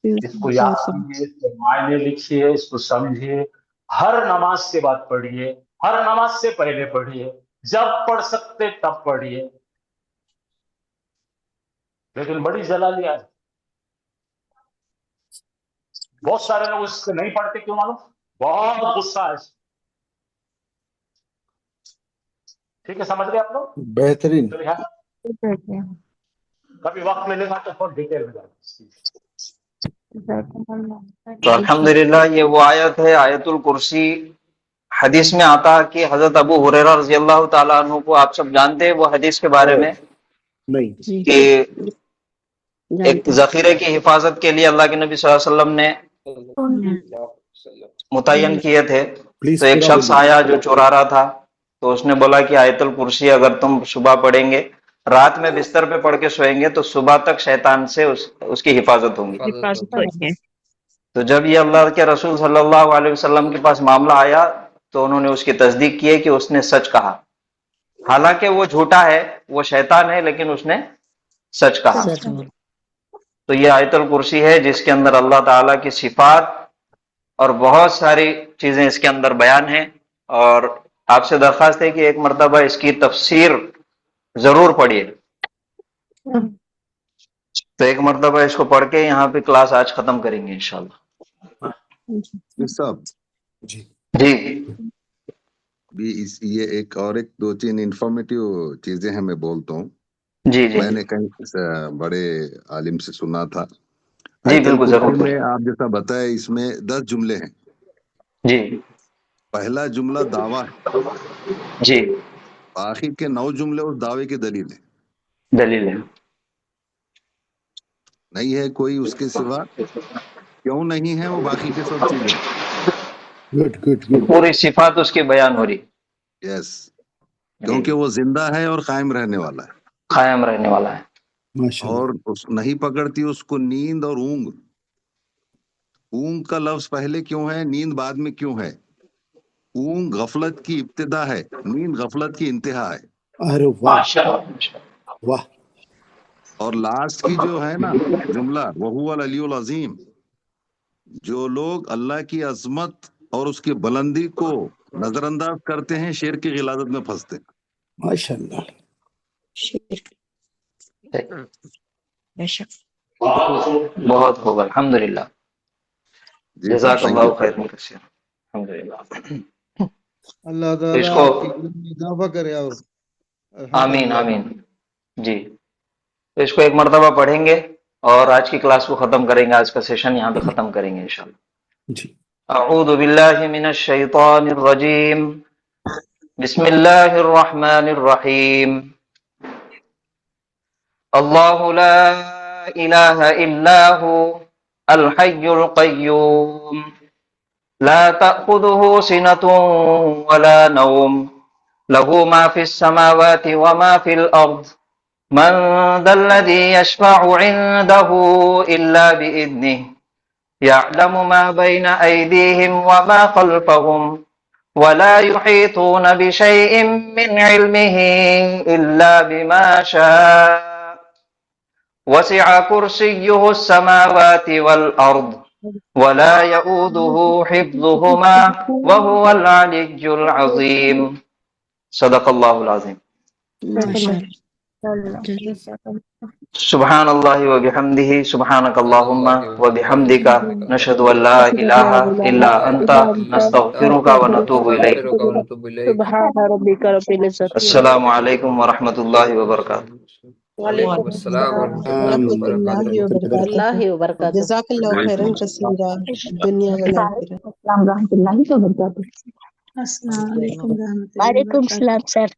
इसको याद कीजिए, इसके मायने लिखिए, इसको समझिए, हर नमाज से बात पढ़िए, हर नमाज से पहले पढ़िए, जब पढ़ सकते तब पढ़िए। लेकिन बड़ी जलाली है, बहुत सारे लोग इससे नहीं पढ़ते, क्यों मालूम? बहुत गुस्सा है। ठीक है, समझ गए आप लोग? बेहतरीन। कभी वक्त मिलेगा तो बहुत डिटेल में तो अल्हम्दुलिल्लाह ये वो आयत है, आयतुल कुर्सी। हदीस में आता कि हजरत अबू हुरैरा रज़ी अल्लाह ताला अन्हु को आप सब जानते हैं वो हदीस के बारे में, नहीं कि एक जखीरे की हिफाजत के लिए अल्लाह के नबी सल्लल्लाहु अलैहि वसल्लम ने मुतय्यन किए थे। तो एक शख्स आया जो चुरा रहा था, तो उसने बोला कि आयतुल कुर्सी अगर तुम सुबह पढ़ेंगे, रात में बिस्तर पे पढ़ के सोएंगे तो सुबह तक शैतान से उसकी हिफाजत होगी। तो जब ये अल्लाह के रसूल सल्लल्लाहु अलैहि वसल्लम के पास मामला आया तो उन्होंने उसकी तस्दीक की है कि उसने सच कहा। हालांकि वो झूठा है, वो शैतान है, लेकिन उसने सच कहा। तो ये आयतुल कुर्सी है जिसके अंदर अल्लाह ताला की सिफात और बहुत सारी चीजें इसके अंदर बयान है। और आपसे दरख्वास्त है कि एक मर्तबा इसकी तफसीर जरूर पढ़िए। तो एक मर्तबा इसको पढ़ के यहाँ पे क्लास आज खत्म करेंगे इंशाल्लाह। साहब जी भी ये एक और एक दो तीन इंफॉर्मेटिव चीजें हैं, मैं बोलता हूँ। जी मैंने कहीं बड़े आलिम से सुना था। जी बिल्कुल जरूर। में आप जैसा बताया, इसमें 10 जुमले हैं जी। पहला जुमला दावा है जी। बाकी के 9 जुमले उस दावे की दलील है। नहीं है कोई उसके सिवा, क्यों नहीं है वो बाकी के सब चीजें। गुड पूरी सिफात उसकी बयान हो रही। यस, क्योंकि वो जिंदा है और कायम रहने वाला है। और उस नहीं पकड़ती उसको नींद और ऊंग। ऊंग का लफ्ज पहले क्यों है, नींद बाद में क्यों है? ऊंग गफलत की इब्तिदा है, नींद गफलत की इंतहा है। अरे वाह। और लास्ट की जो है ना जुमला, वहुवल अलीयुल अजीम, जो लोग अल्लाह की अजमत और उसकी बुलंदी को नजरअंदाज करते हैं, शेर की गिलादत में फंसते हैं। माशाल्लाह। बहुत खूब, अल्हम्दुलिल्लाह। जज़ाकल्लाहु खैरन कसीर। अल्हम्दुलिल्लाह। अल्लाह ताला इसको आपके इल्म में इजाफा करे और आमीन अल्हम्दुलिल्लाह। आमीन जी। तो इसको एक मरतबा पढ़ेंगे और आज की क्लास को खत्म करेंगे, आज का सेशन यहाँ पे खत्म करेंगे इंशाल्लाह। जी। अऊज़ु बिल्लाहि मिनश शैतानिर रजीम। बिस्मिल्लाहिर रहमानिर रहीम। अल्लाहु ला इलाहा इल्ला हु अल हय्युल क़य्यूम ला तअख़ुज़ुहु सिनतुन वला नौम लहु मा फ़िस समावाति व मा फ़िल अर्ज़ मन दल्लज़ी यशफ़अु इन्दहु इल्ला बिइज़्निहि यअलमु मा बैन अयदीहिम व मा ख़ल्फ़हुम वला युहीतून बिशैइन मिन इल्मिहि इल्ला बिमा शाअ वसिअ कुर्सियुहु अस्समावाति वल अर्ज़ वला यऊदुहु हिफ्ज़ुहुमा व हुवल अलिय्युल अज़ीम। सदक़ल्लाहुल अज़ीम। सुब्हानल्लाहि व बिहम्दिही सुब्हानकल्लाहुम्मा व बिहम्दिका नशहदु अन ला इलाहा इल्ला अंता नस्तगफिरुका व नतूबु इलैक। सुब्हान रब्बिका रब्बिल इज्जति अस्सलामु अलैकुम व रहमतुल्लाहि व बरकातुहू। वालेकुम अस्सलाम व रहमतुल्लाहि व बरकातुहू। जज़ाकल्लाहु खैरन कसीरा दुनिया वल आखिरत। अस्सलाम रहमतुल्लाहि व बरकातुहू। अस्सलाम वालेकुम रहमतुल्लाहि व वालेकुम बरकातहू। सलाम सर।